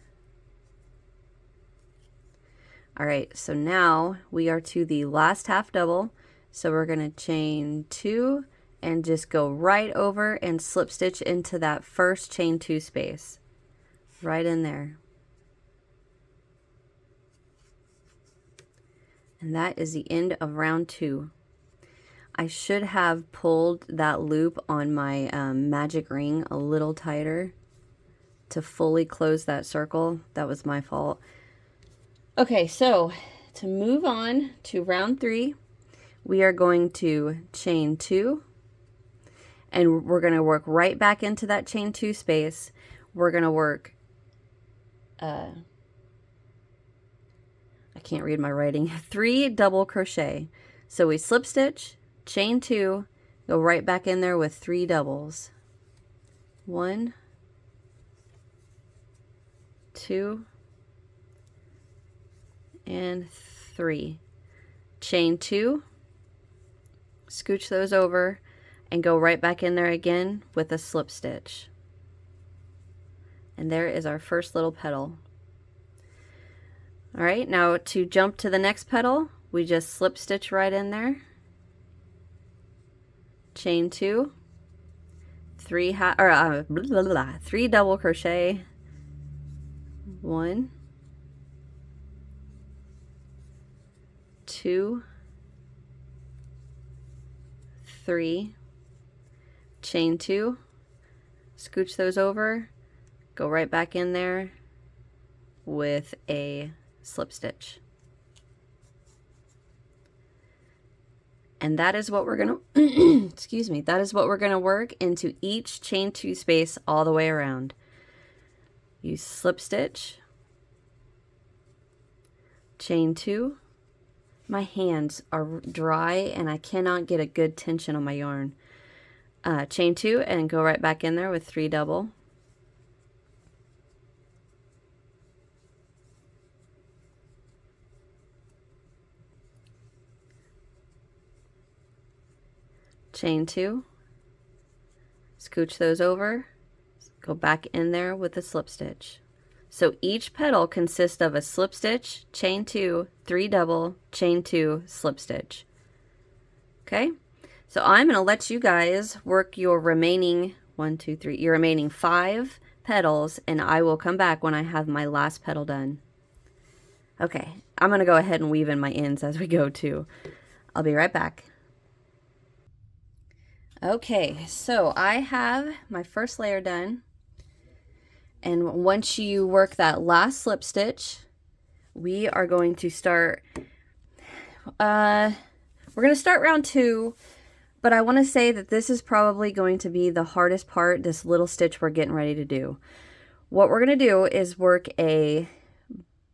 All right, so now we are to the last half double. So we're going to chain 2 and just go right over and slip stitch into that first chain 2 space. Right in there. And that is the end of round 2. I should have pulled that loop on my magic ring a little tighter to fully close that circle. That was my fault. Okay, so to move on to round 3, we are going to chain 2, and we're going to work right back into that chain 2 space. We're going to work, I can't read my writing, 3 double crochet. So we slip stitch, chain 2, go right back in there with 3 doubles. 1, 2, and 3. Chain 2, scooch those over, and go right back in there again with a slip stitch. And there is our first little petal. All right, now to jump to the next petal, we just slip stitch right in there, chain 2, 3 double crochet, 1, 2, 3, chain 2, scooch those over, go right back in there with a slip stitch. And that is what we're going to excuse me, that is what we're going to work into each chain 2 space all the way around. You slip stitch, chain 2. My hands are dry and I cannot get a good tension on my yarn. Chain 2 and go right back in there with 3 double. Chain 2, scooch those over, go back in there with a slip stitch. So each petal consists of a slip stitch, chain 2, 3 double, chain 2, slip stitch. Okay, so I'm going to let you guys work your remaining your remaining 5 petals, and I will come back when I have my last petal done. Okay, I'm going to go ahead and weave in my ends as we go too. I'll be right back. Okay, so I have my first layer done, and once you work that last slip stitch, we are going to start, we're going to start round 2, but I want to say that this is probably going to be the hardest part, this little stitch we're getting ready to do. What we're going to do is work a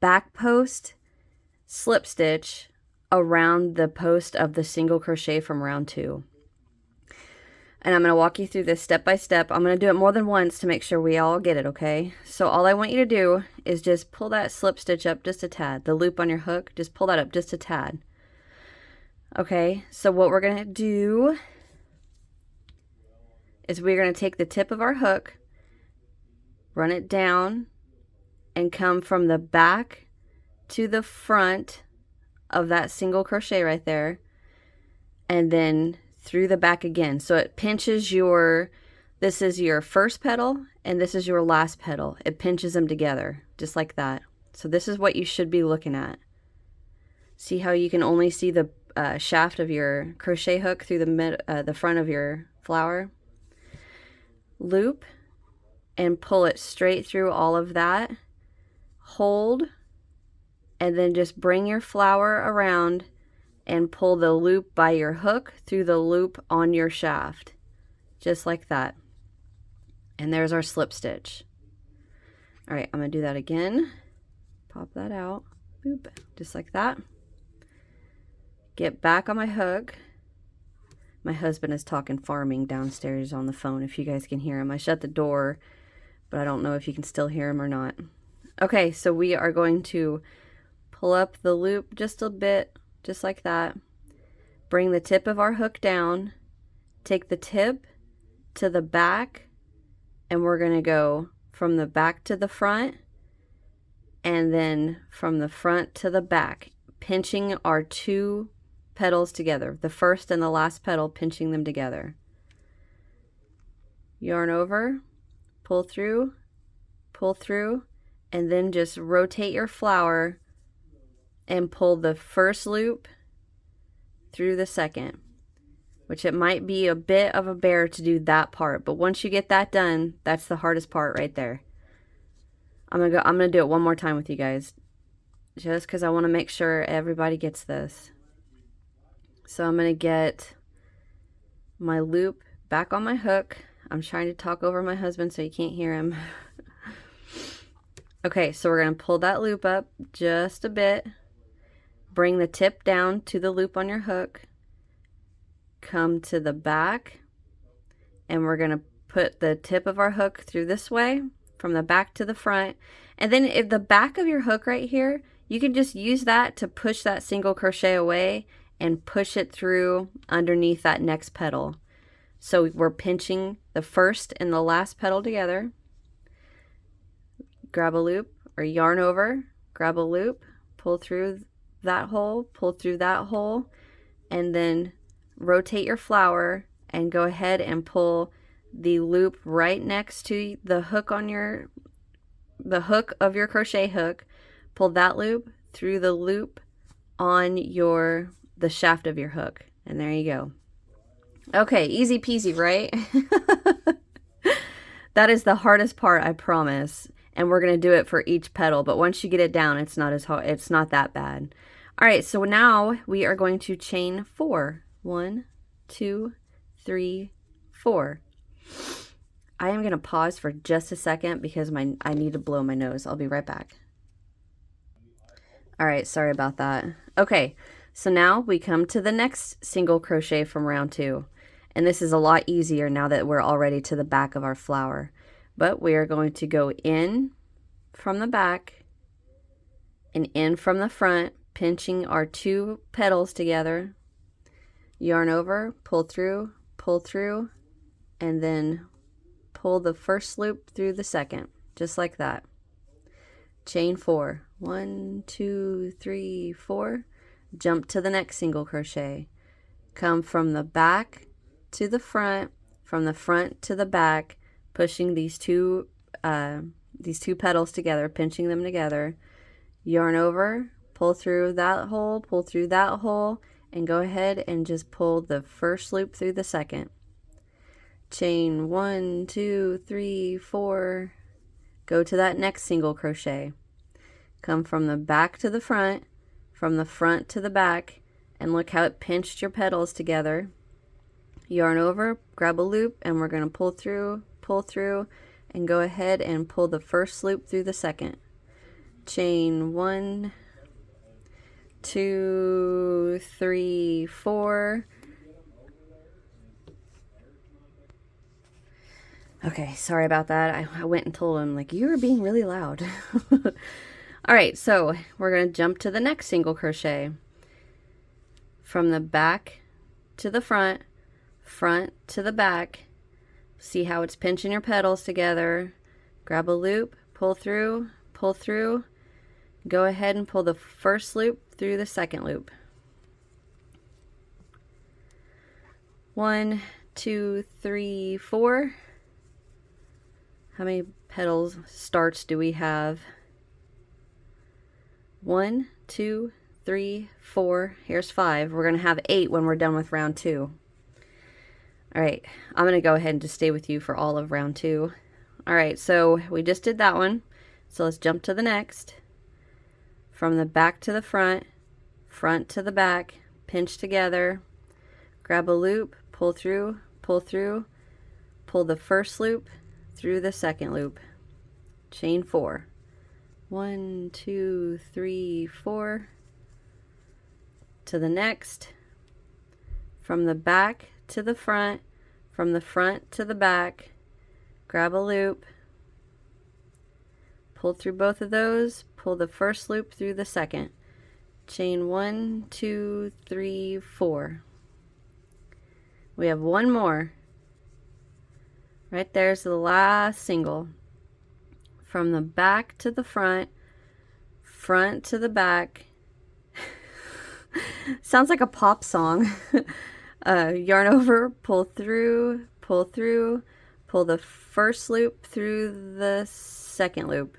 back post slip stitch around the post of the single crochet from round 2. And I'm going to walk you through this step by step. I'm going to do it more than once to make sure we all get it, okay? So all I want you to do is just pull that slip stitch up just a tad. The loop on your hook, just pull that up just a tad. Okay, so what we're going to do is we're going to take the tip of our hook, run it down, and come from the back to the front of that single crochet right there, and then through the back again. So it pinches this is your first petal and this is your last petal. It pinches them together just like that. So this is what you should be looking at. See how you can only see the shaft of your crochet hook through the front of your flower? Loop and pull it straight through all of that. Hold, and then just bring your flower around and pull the loop by your hook through the loop on your shaft, just like that. And there's our slip stitch. All right, I'm gonna do that again. Pop that out, boop, just like that. Get back on my hook. My husband is talking farming downstairs on the phone, if you guys can hear him. I shut the door, but I don't know if you can still hear him or not. Okay, so we are going to pull up the loop just a bit, just like that. Bring the tip of our hook down, take the tip to the back, and we're going to go from the back to the front, and then from the front to the back, pinching our two petals together, the first and the last petal, pinching them together. Yarn over, pull through, and then just rotate your flower and pull the first loop through the second, which it might be a bit of a bear to do that part, but once you get that done, that's the hardest part right there. I'm gonna do it one more time with you guys, just because I want to make sure everybody gets this. So I'm gonna get my loop back on my hook. I'm trying to talk over my husband so you can't hear him. Okay, so we're gonna pull that loop up just a bit. Bring the tip down to the loop on your hook, come to the back, and we're going to put the tip of our hook through this way, from the back to the front. And then if the back of your hook right here, you can just use that to push that single crochet away and push it through underneath that next petal. So we're pinching the first and the last petal together. Grab a loop or yarn over, grab a loop, pull through that hole, pull through that hole, and then rotate your flower and go ahead and pull the loop right next to the hook on the hook of your crochet hook. Pull that loop through the loop on the shaft of your hook, and there you go. Okay, easy peasy, right? That is the hardest part, I promise. And we're going to do it for each petal, but once you get it down, it's not as hard, it's not that bad. All right, so now we are going to chain 4. 1, 2, 3, 4. I am going to pause for just a second because I need to blow my nose. I'll be right back. All right, sorry about that. Okay, so now we come to the next single crochet from round 2. And this is a lot easier now that we're already to the back of our flower. But we are going to go in from the back and in from the front, pinching our two petals together. Yarn over, pull through, and then pull the first loop through the second, just like that. Chain 4. 1, 2, 3, 4. Jump to the next single crochet. Come from the back to the front, from the front to the back, pushing these two petals together, pinching them together. Yarn over, pull through that hole, and go ahead and just pull the first loop through the second. Chain 1, 2, 3, 4. Go to that next single crochet. Come from the back to the front, from the front to the back, and look how it pinched your petals together. Yarn over, grab a loop, and we're going to pull through, and go ahead and pull the first loop through the second. Chain 1, 2, 3, 4. Okay, sorry about that. I went and told him, like, you were being really loud. All right, so we're going to jump to the next single crochet. From the back to the front, front to the back. See how it's pinching your petals together. Grab a loop, pull through, pull through. Go ahead and pull the first loop through the second loop. 1, 2, 3, 4. How many petals starts do we have? 1, 2, 3, 4. Here's 5. We're going to have 8 when we're done with round 2. All right, I'm going to go ahead and just stay with you for all of round 2. All right, so we just did that one. So let's jump to the next. From the back to the front, front to the back, pinch together, grab a loop, pull through, pull through, pull the first loop through the second loop, chain 4. 1, 2, 3, 4. To the next. From the back to the front, from the front to the back, grab a loop, pull through both of those, pull the first loop through the second, chain 1, 2, 3, 4. We have one more. Right there's the last single. From the back to the front, front to the back. Sounds like a pop song. Yarn over, pull through, pull through, pull the first loop through the second loop.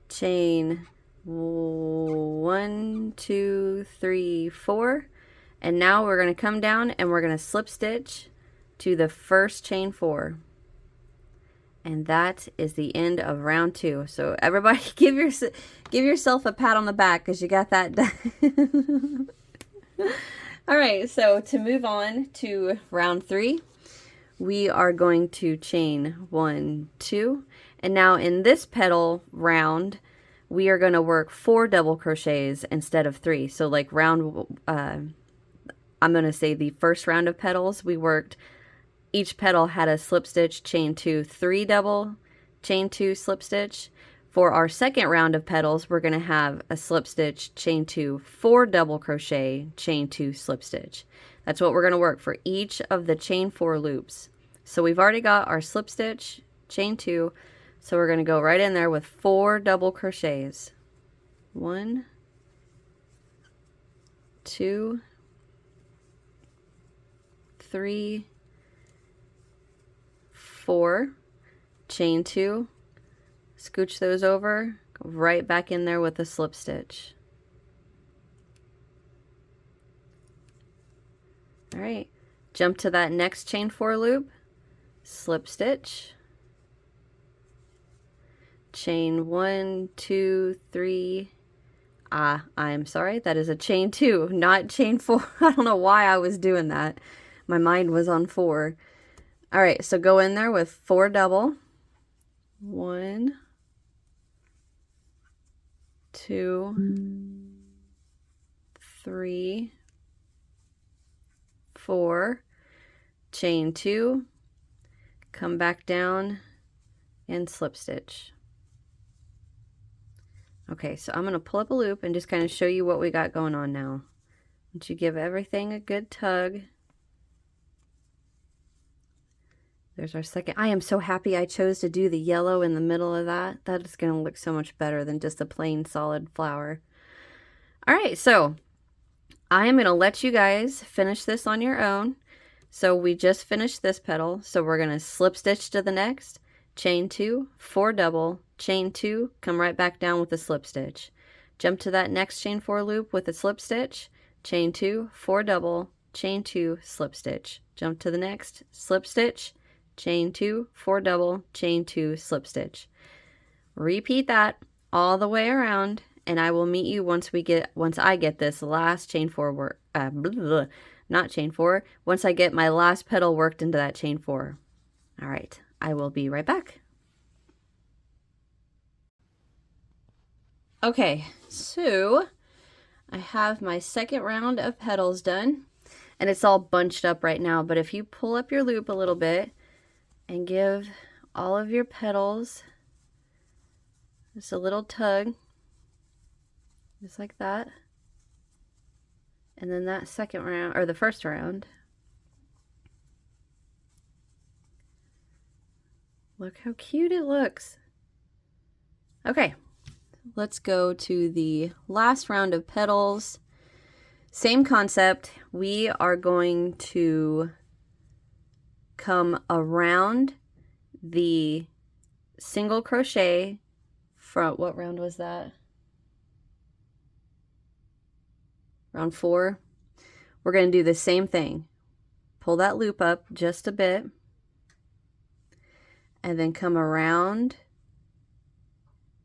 Chain 1, 2, 3, 4. And now we're going to come down and we're going to slip stitch to the first chain 4. And that is the end of round 2. So everybody give yourself a pat on the back because you got that done. All right, so to move on to round 3, we are going to chain 1, 2. And now in this petal round, we are going to work 4 double crochets instead of 3. So like I'm going to say the first round of petals, we worked, each petal had a slip stitch, chain 2, 3 double, chain 2, slip stitch. For our second round of petals, we're going to have a slip stitch, chain 2, 4 double crochet, chain 2, slip stitch. That's what we're going to work for each of the chain 4 loops. So we've already got our slip stitch, chain 2, so we're going to go right in there with 4 double crochets. 1, 2, 3, 4, chain 2, scooch those over, go right back in there with a slip stitch. All right, jump to that next chain 4 loop, slip stitch, chain 1, 2, 3. I'm sorry, that is a chain 2, not chain 4. I don't know why I was doing that. My mind was on 4. All right, so go in there with 4 double. 1, 2, 3, 4, chain 2, come back down and slip stitch. Okay, so I'm going to pull up a loop and just kind of show you what we got going on now. Once you give everything a good tug. There's our second. I am so happy I chose to do the yellow in the middle of that. That is going to look so much better than just a plain solid flower. All right, so I am going to let you guys finish this on your own. So we just finished this petal, so we're going to slip stitch to the next, chain 2, 4 double, chain 2, come right back down with a slip stitch. Jump to that next chain 4 loop with a slip stitch, chain 2, 4 double, chain 2, slip stitch. Jump to the next, slip stitch, chain 2, 4 double, chain 2, slip stitch. Repeat that all the way around, and I will meet you once I get this last chain 4 work, not chain 4, once I get my last petal worked into that chain 4. All right, I will be right back. Okay, so I have my second round of petals done, and it's all bunched up right now. But if you pull up your loop a little bit and give all of your petals just a little tug, just like that, and then that second round, or the first round, look how cute it looks. Okay, let's go to the last round of petals. Same concept. We are going to come around the single crochet from, what round was that? Round 4. We're going to do the same thing. Pull that loop up just a bit, and then come around,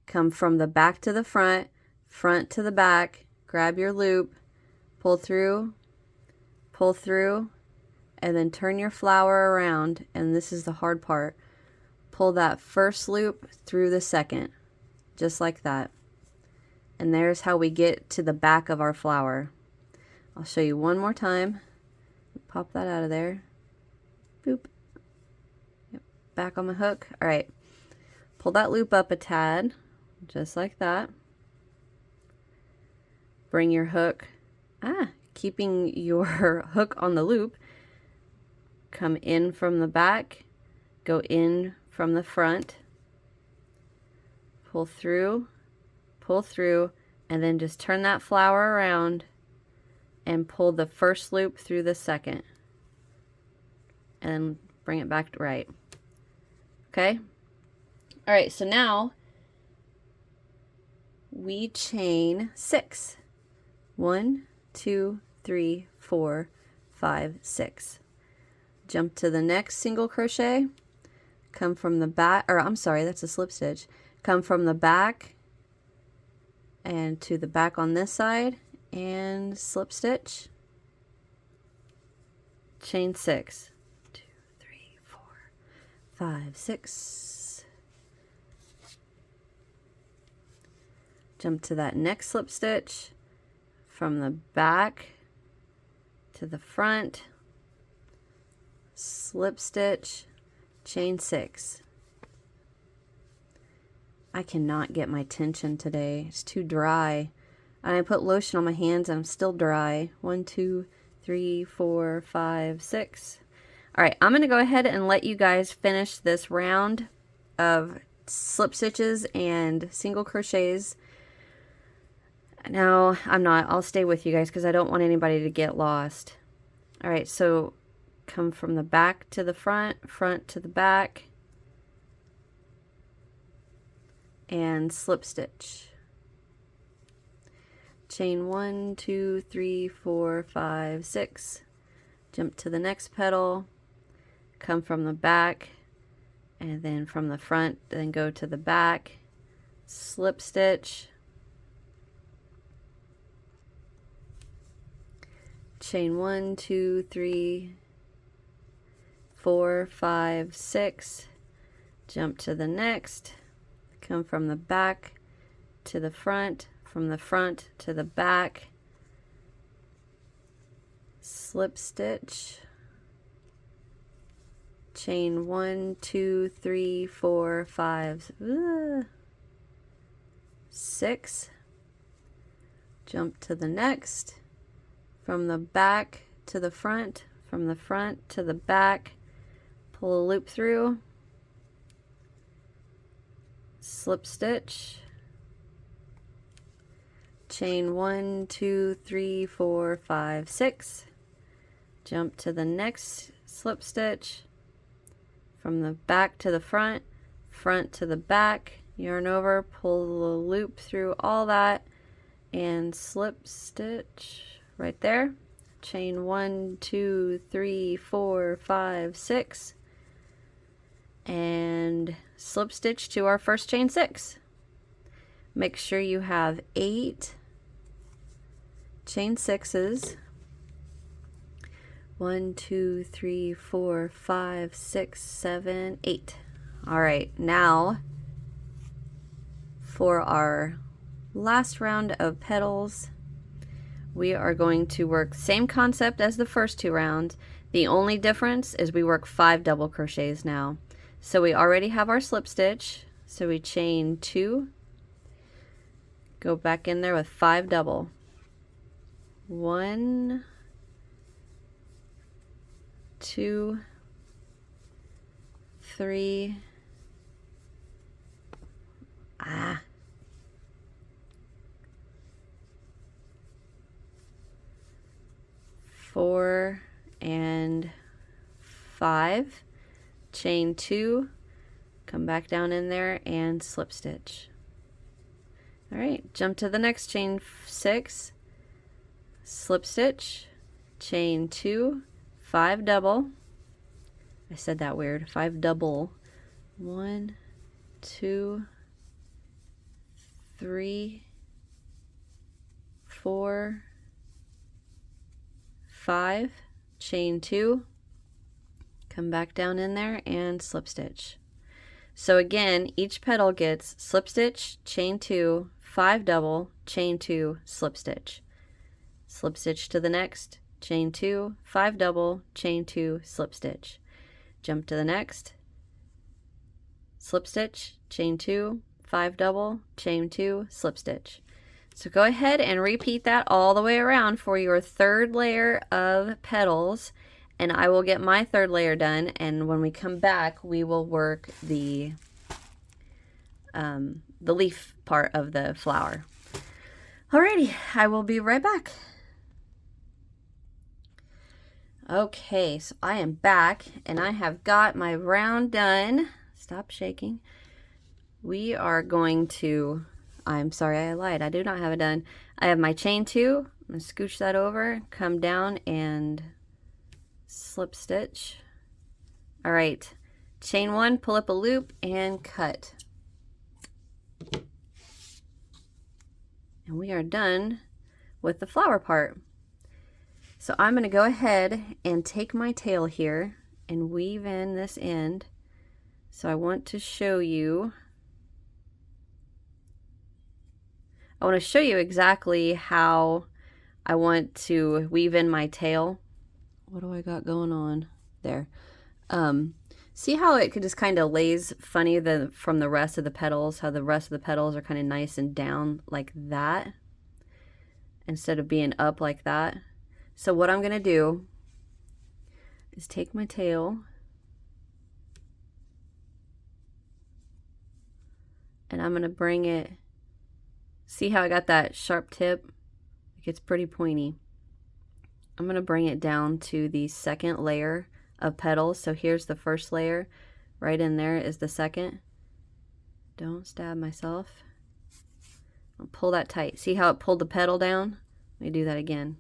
come from the back to the front, front to the back, grab your loop, pull through, and then turn your flower around, and this is the hard part. Pull that first loop through the second, just like that. And there's how we get to the back of our flower. I'll show you one more time. Pop that out of there. Boop. Yep. Back on my hook. All right. Pull that loop up a tad, just like that. Bring your hook, keeping your hook on the loop. Come in from the back, go in from the front, pull through, and then just turn that flower around and pull the first loop through the second. And bring it back right. Okay? All right, so now we chain 6. 1, 2, 3, 4, 5, 6. Jump to the next single crochet, come from the back, or I'm sorry, that's a slip stitch. Come from the back and to the back on this side and slip stitch, chain 6. 2, 3, 4, 5, 6. Jump to that next slip stitch, from the back to the front, slip stitch, chain 6. I cannot get my tension today. It's too dry. And I put lotion on my hands and I'm still dry. 1, 2, 3, 4, 5, 6. All right, I'm going to go ahead and let you guys finish this round of slip stitches and single crochets. No, I'm not. I'll stay with you guys because I don't want anybody to get lost. All right, so come from the back to the front, front to the back, and slip stitch. Chain 1, 2, 3, 4, 5, 6. Jump to the next petal, come from the back, and then from the front, then go to the back, slip stitch, chain 1, 2, 3, 4, 5, 6, jump to the next, come from the back to the front, from the front to the back, slip stitch, chain 1, 2, 3, 4, 5, 6, jump to the next, from the back to the front, from the front to the back, pull a loop through, slip stitch, chain 1, 2, 3, 4, 5, 6, jump to the next slip stitch, from the back to the front, front to the back, yarn over, pull the loop through all that, and slip stitch right there, chain 1, 2, 3, 4, 5, 6, and slip stitch to our first chain 6. Make sure you have 8 chain 6s. 1, 2, 3, 4, 5, 6, 7, 8. All right, now for our last round of petals, we are going to work same concept as the first 2 rounds. The only difference is we work 5 double crochets now. So we already have our slip stitch, so we chain 2, go back in there with 5 double. 1, 2, 3, 4 and 5, chain 2, come back down in there and slip stitch. All right, jump to the next chain 6, slip stitch, chain 2, 5 double. I said that weird, 5 double. 1, 2, 3, 4, 5, chain 2, come back down in there and slip stitch. So again, each petal gets slip stitch, chain 2, 5 double, chain 2, slip stitch to the next, chain 2, 5 double, chain 2, slip stitch, jump to the next, slip stitch, chain 2, 5 double, chain 2, slip stitch. So go ahead and repeat that all the way around for your 3rd layer of petals, and I will get my 3rd layer done, and when we come back we will work the leaf part of the flower. Alrighty, I will be right back. Okay, so I am back and I have got my round done. Stop shaking. We are going to, I'm sorry, I lied. I do not have it done. I have my chain 2. I'm going to scooch that over, come down and slip stitch. All right, chain 1, pull up a loop and cut. And we are done with the flower part. So I'm going to go ahead and take my tail here and weave in this end. So I want to show you, exactly how I want to weave in my tail. What do I got going on there? See how it could just kind of lays funny from the rest of the petals, how the rest of the petals are kind of nice and down like that instead of being up like that. So what I'm going to do is take my tail and I'm going to bring it, see how I got that sharp tip? Like it's pretty pointy. I'm going to bring it down to the 2nd layer of petals. So here's the 1st layer, right in there is the 2nd. Don't stab myself. I'll pull that tight. See how it pulled the petal down? Let me do that again.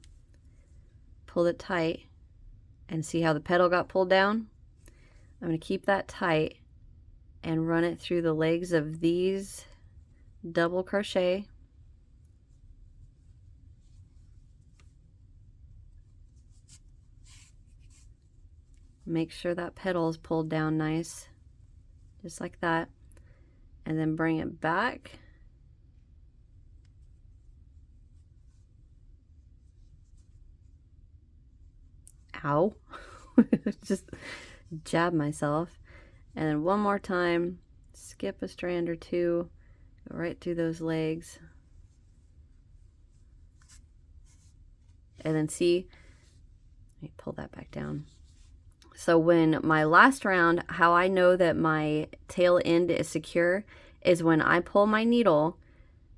Pull it tight and see how the petal got pulled down? I'm going to keep that tight and run it through the legs of these double crochet. Make sure that petal is pulled down nice, just like that, and then bring it back. Ow. Just jab myself. And then one more time, skip a strand or 2, go right through those legs. And then see, let me pull that back down. So when my last round, how I know that my tail end is secure is when I pull my needle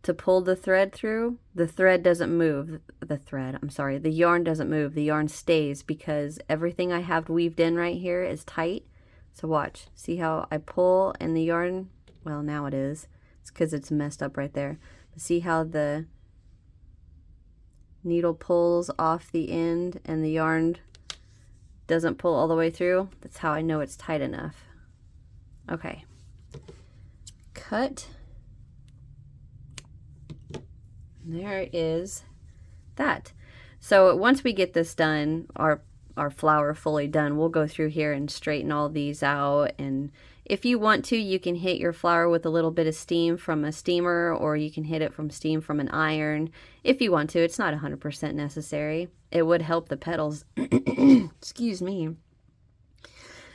to pull the thread through, the thread doesn't move. The yarn doesn't move. The yarn stays because everything I have weaved in right here is tight. So watch, see how I pull and the yarn, well now it is. It's because it's messed up right there. But see how the needle pulls off the end and the yarn doesn't pull all the way through? That's how I know it's tight enough. Okay. Cut. There is that. So once we get this done, our flower fully done, we'll go through here and straighten all these out and If you want to, you can hit your flower with a little bit of steam from a steamer, or you can hit it from steam from an iron. If you want to, it's not 100% necessary. It would help the petals, excuse me.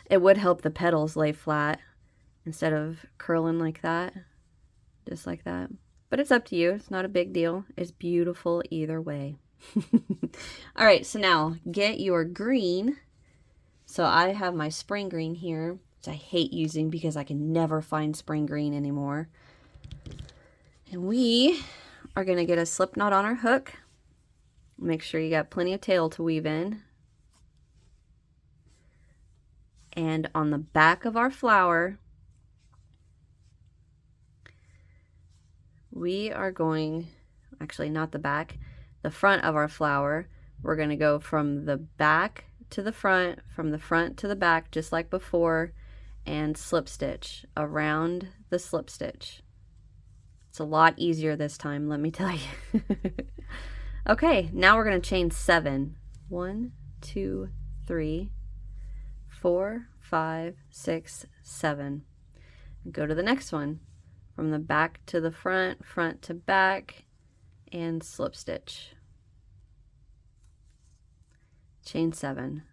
It would help the petals lay flat instead of curling like that, just like that. But it's up to you. It's not a big deal. It's beautiful either way. All right, so now get your green. So I have my spring green here, which I hate using because I can never find spring green anymore. And we are going to get a slip knot on our hook. Make sure you got plenty of tail to weave in. And on the back of our flower, we are going, actually not the back, the front of our flower, we're going to go from the back to the front, from the front to the back, just like before, and slip stitch around the slip stitch. It's a lot easier this time, let me tell you. Okay, now we're going to chain 7. 1, 2, 3, 4, 5, 6, 7. Go to the next one. From the back to the front, front to back, and slip stitch. Chain 7.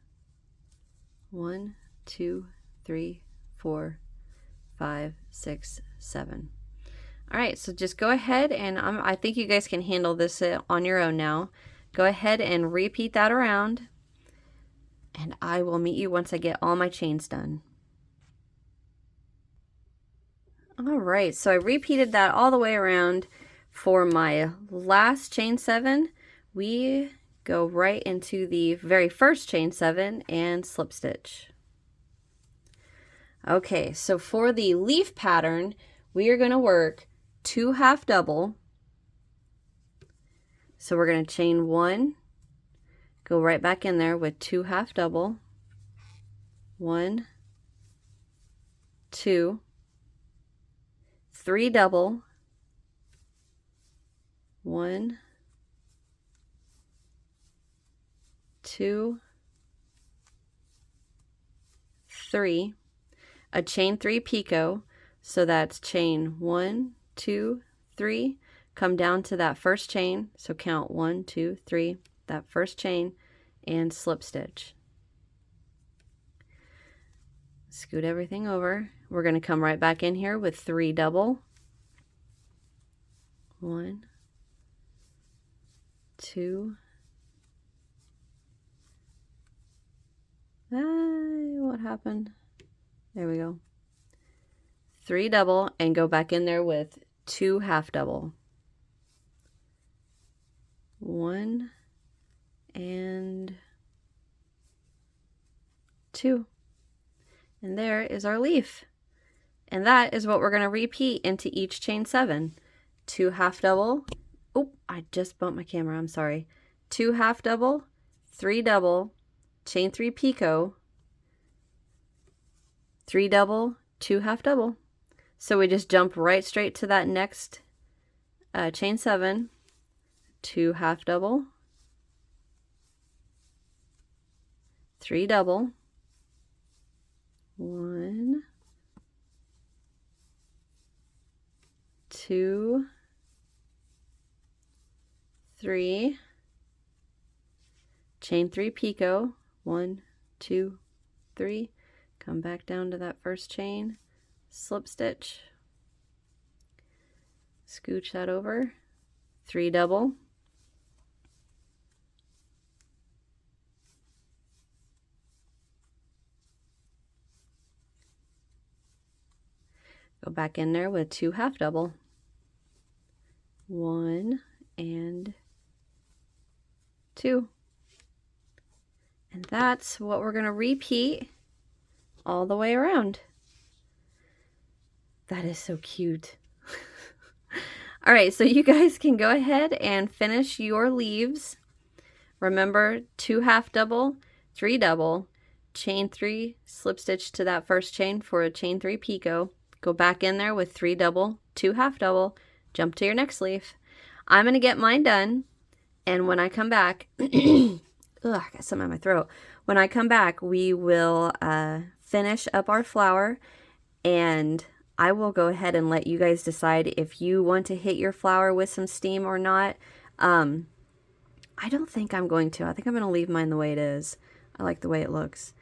1, 2, 3, 4, 5, 6, 7. All right, so just go ahead and I think you guys can handle this on your own now. Go ahead and repeat that around, and I will meet you once I get all my chains done. All right, so I repeated that all the way around. For my last chain 7, we go right into the very first chain 7 and slip stitch. Okay, so for the leaf pattern, we are going to work 2 half double. So we're going to chain 1, go right back in there with 2 half double. 1, 2, 3 double, 1, 2, 3, a chain 3 picot, so that's chain 1, 2, 3, come down to that first chain, so count 1, 2, 3, that first chain, and slip stitch. Scoot everything over. We're going to come right back in here with 3 double. 1, 2, what happened? There we go. 3 double, and go back in there with 2 half double. 1 and 2. And there is our leaf. And that is what we're going to repeat into each chain 7. 2 half double. Oh, I just bumped my camera, I'm sorry. 2 half double, 3 double, chain 3 picot, 3 double, 2 half double. So we just jump right straight to that next chain 7, 2 half double, 3 double, 1, 2, 3, chain 3 picot, 1, 2, 3, come back down to that first chain, slip stitch, scooch that over, 3 double, go back in there with 2 half double, 1 and 2. And that's what we're going to repeat all the way around. That is so cute. All right, so you guys can go ahead and finish your leaves. Remember, 2 half double, 3 double, chain 3, slip stitch to that first chain for a chain 3 picot. Go back in there with 3 double, 2 half double, jump to your next leaf. I'm going to get mine done, and when I come back, ugh, I got some in my throat. When I come back, we will finish up our flower, and I will go ahead and let you guys decide if you want to hit your flower with some steam or not. I don't think I'm going to. I think I'm going to leave mine the way it is. I like the way it looks.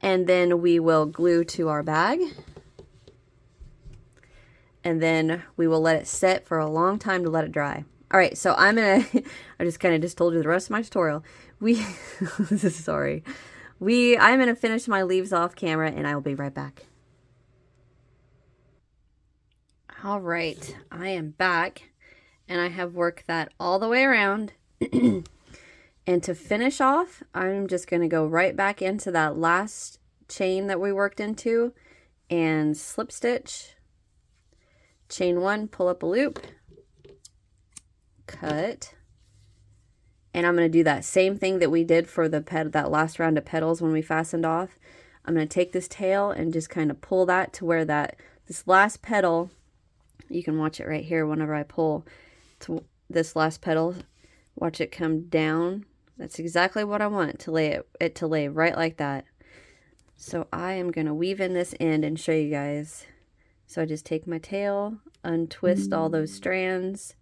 And then we will glue to our bag. And then we will let it set for a long time to let it dry. All right, so I'm going to, I just kind of just told you the rest of my tutorial. Sorry. I'm going to finish my leaves off camera and I will be right back. All right, I am back and I have worked that all the way around. And to finish off, I'm just going to go right back into that last chain that we worked into and slip stitch, chain 1, pull up a loop, cut, and I'm going to do that same thing that we did for the that last round of petals when we fastened off. I'm going to take this tail and just kind of pull that to where this last petal, you can watch it right here whenever I pull to this last petal, watch it come down. That's exactly what I want, to lay it to lay right like that. So I am going to weave in this end and show you guys. So I just take my tail, untwist all those strands,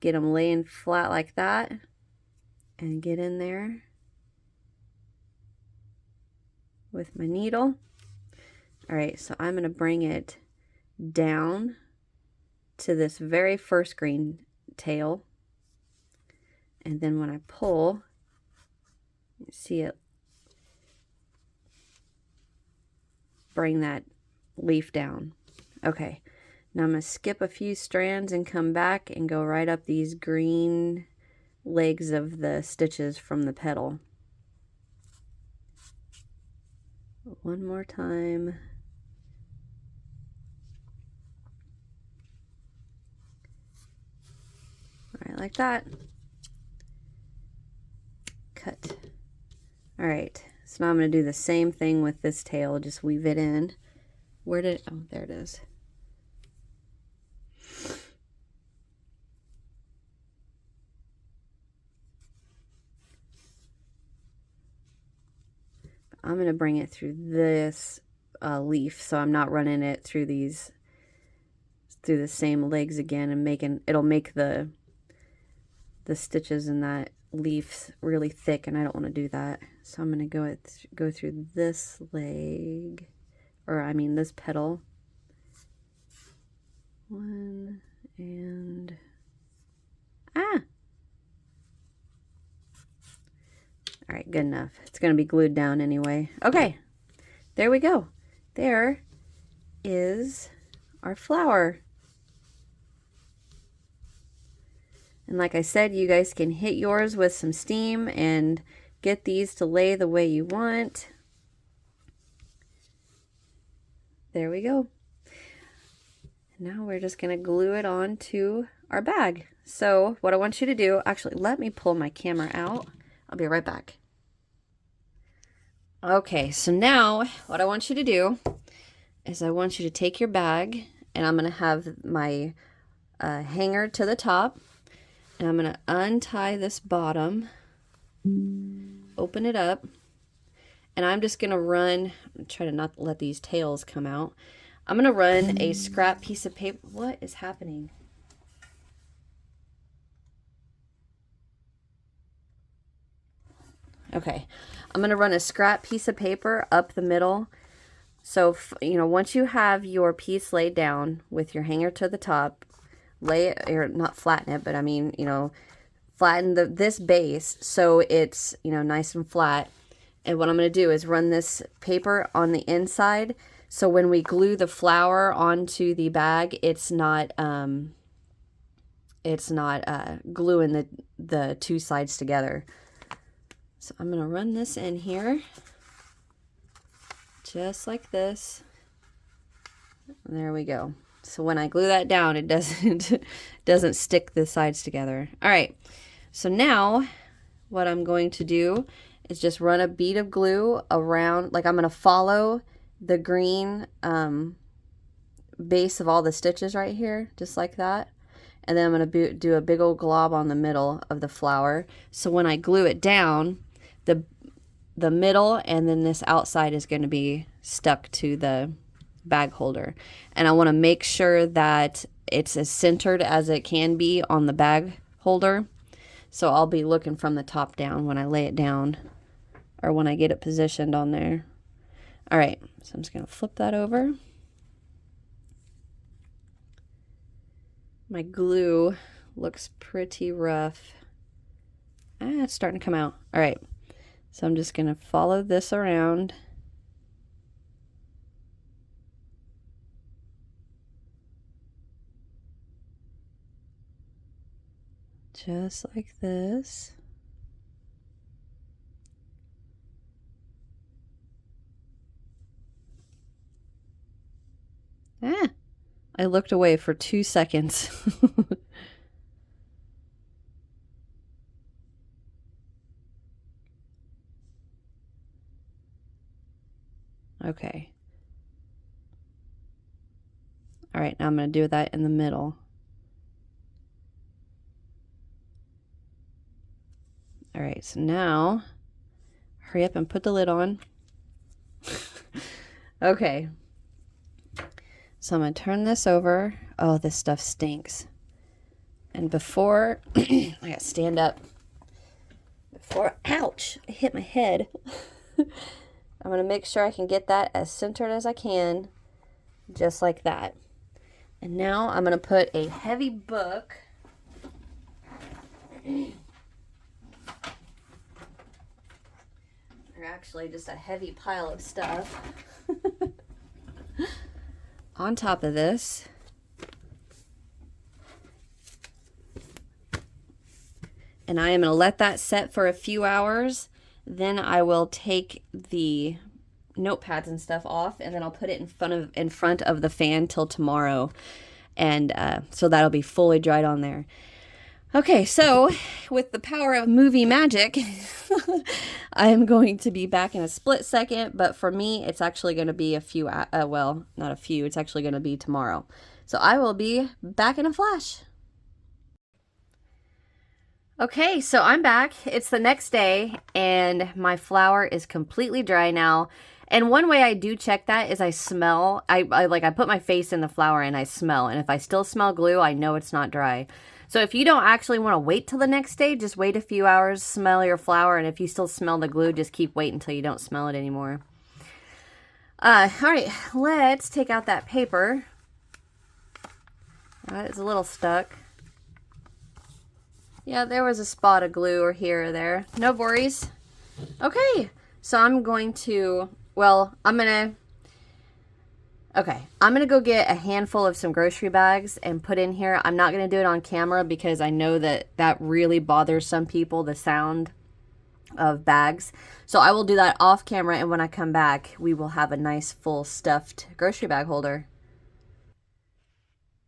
get them laying flat like that, and get in there with my needle. All right, so I'm going to bring it down to this very first green tail. And then when I pull, you see it bring that leaf down. Okay, now I'm going to skip a few strands and come back and go right up these green legs of the stitches from the petal. One more time. All right, like that. Cut. All right, so now I'm going to do the same thing with this tail, just weave it in. Oh, there it is. I'm going to bring it through this leaf, so I'm not running it through the same legs again, and it'll make the stitches in that leaf really thick, and I don't want to do that. So I'm going to go through this leg, or I mean this petal. One and all right, good enough. It's going to be glued down anyway. Okay, there we go. There is our flower. And like I said, you guys can hit yours with some steam and get these to lay the way you want. There we go. Now we're just going to glue it on to our bag. So what I want you to do, actually, let me pull my camera out. I'll be right back. Okay, so now what I want you to do is I want you to take your bag, and I'm going to have my hanger to the top, and I'm going to untie this bottom, open it up, and I'm just going to run, try to not let these tails come out. I'm going to run a scrap piece of paper. What is happening? Okay, I'm going to run a scrap piece of paper up the middle. So, once you have your piece laid down with your hanger to the top, lay it, or not flatten it, but I mean, flatten this base so it's, nice and flat. And what I'm going to do is run this paper on the inside, so when we glue the flower onto the bag, it's not gluing the two sides together. So I'm going to run this in here, just like this. There we go. So when I glue that down, it doesn't stick the sides together. All right. So now what I'm going to do is just run a bead of glue around, like I'm going to follow the green base of all the stitches right here, just like that. And then I'm going to do a big old glob on the middle of the flower. So when I glue it down, the middle and then this outside is going to be stuck to the bag holder. And I want to make sure that it's as centered as it can be on the bag holder. So I'll be looking from the top down when I lay it down, or when I get it positioned on there. All right, so I'm just going to flip that over. My glue looks pretty rough. It's starting to come out. All right, so I'm just going to follow this around. Just like this. I looked away for 2 seconds. Okay. All right, now I'm going to do that in the middle. All right, so now hurry up and put the lid on. Okay. So I'm going to turn this over. Oh, this stuff stinks. And before, I got to stand up. Ouch, I hit my head. I'm going to make sure I can get that as centered as I can, just like that. And now I'm going to put a heavy book or actually just a heavy pile of stuff on top of this. And I am going to let that set for a few hours. Then I will take the notepads and stuff off, and then I'll put it in front of the fan till tomorrow. And so that'll be fully dried on there. Okay, so with the power of movie magic, I am going to be back in a split second, but for me, it's actually going to be a few, well, not a few, it's actually going to be tomorrow. So I will be back in a flash. Okay, so I'm back. It's the next day, and my flour is completely dry now. And one way I do check that is I smell. I put my face in the flour and I smell. And if I still smell glue, I know it's not dry. So if you don't actually want to wait till the next day, just wait a few hours, smell your flour, and if you still smell the glue, just keep waiting until you don't smell it anymore. All right, let's take out that paper. It's a little stuck. Yeah, there was a spot of glue or here or there. No worries. Okay, so I'm going to, I'm going to go get a handful of some grocery bags and put in here. I'm not going to do it on camera because I know that really bothers some people, the sound of bags. So I will do that off camera, and when I come back, we will have a nice full stuffed grocery bag holder.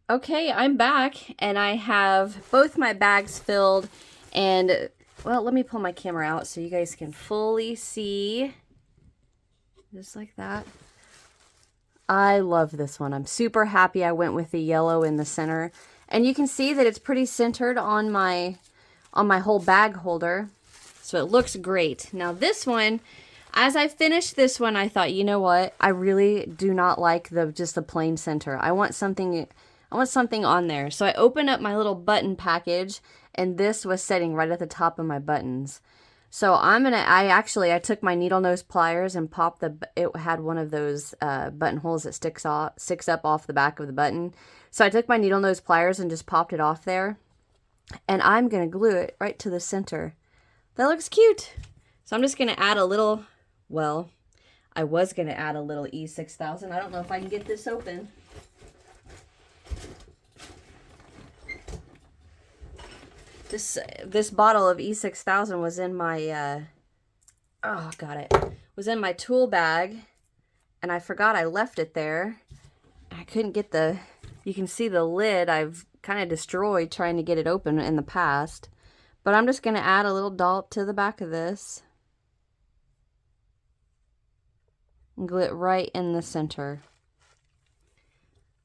Okay, I'm back, and I have both my bags filled, and, well, let me pull my camera out so you guys can fully see, just like that. I love this one. I'm super happy I went with the yellow in the center, and you can see that it's pretty centered on my whole bag holder, so it looks great. Now this one, as I finished this one, I thought, you know what, I really do not like just the plain center. I want something on there. So I opened up my little button package, and this was sitting right at the top of my buttons. So I took my needle nose pliers and popped it had one of those buttonholes that sticks up off the back of the button. So I took my needle nose pliers and just popped it off there. And I'm going to glue it right to the center. That looks cute. So I'm just going to add a little, I was going to add a little E6000. I don't know if I can get this open. This bottle of E6000 was in my, was in my tool bag, and I forgot I left it there. I couldn't get you can see the lid I've kind of destroyed trying to get it open in the past. But I'm just going to add a little dollop to the back of this. And glue it right in the center.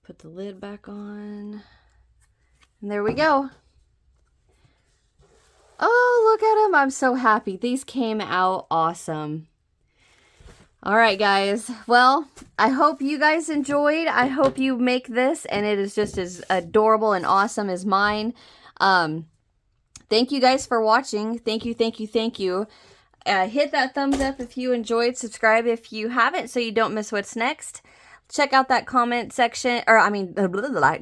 Put the lid back on. And there we go. Oh, look at them. I'm so happy. These came out awesome. All right, guys. Well, I hope you guys enjoyed. I hope you make this and it is just as adorable and awesome as mine. Thank you guys for watching. Thank you, thank you, thank you. Hit that thumbs up if you enjoyed. Subscribe if you haven't so you don't miss what's next. Check out that comment section, or I mean,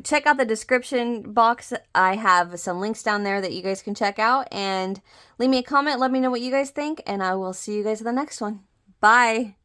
check out the description box. I have some links down there that you guys can check out. And leave me a comment. Let me know what you guys think. And I will see you guys in the next one. Bye.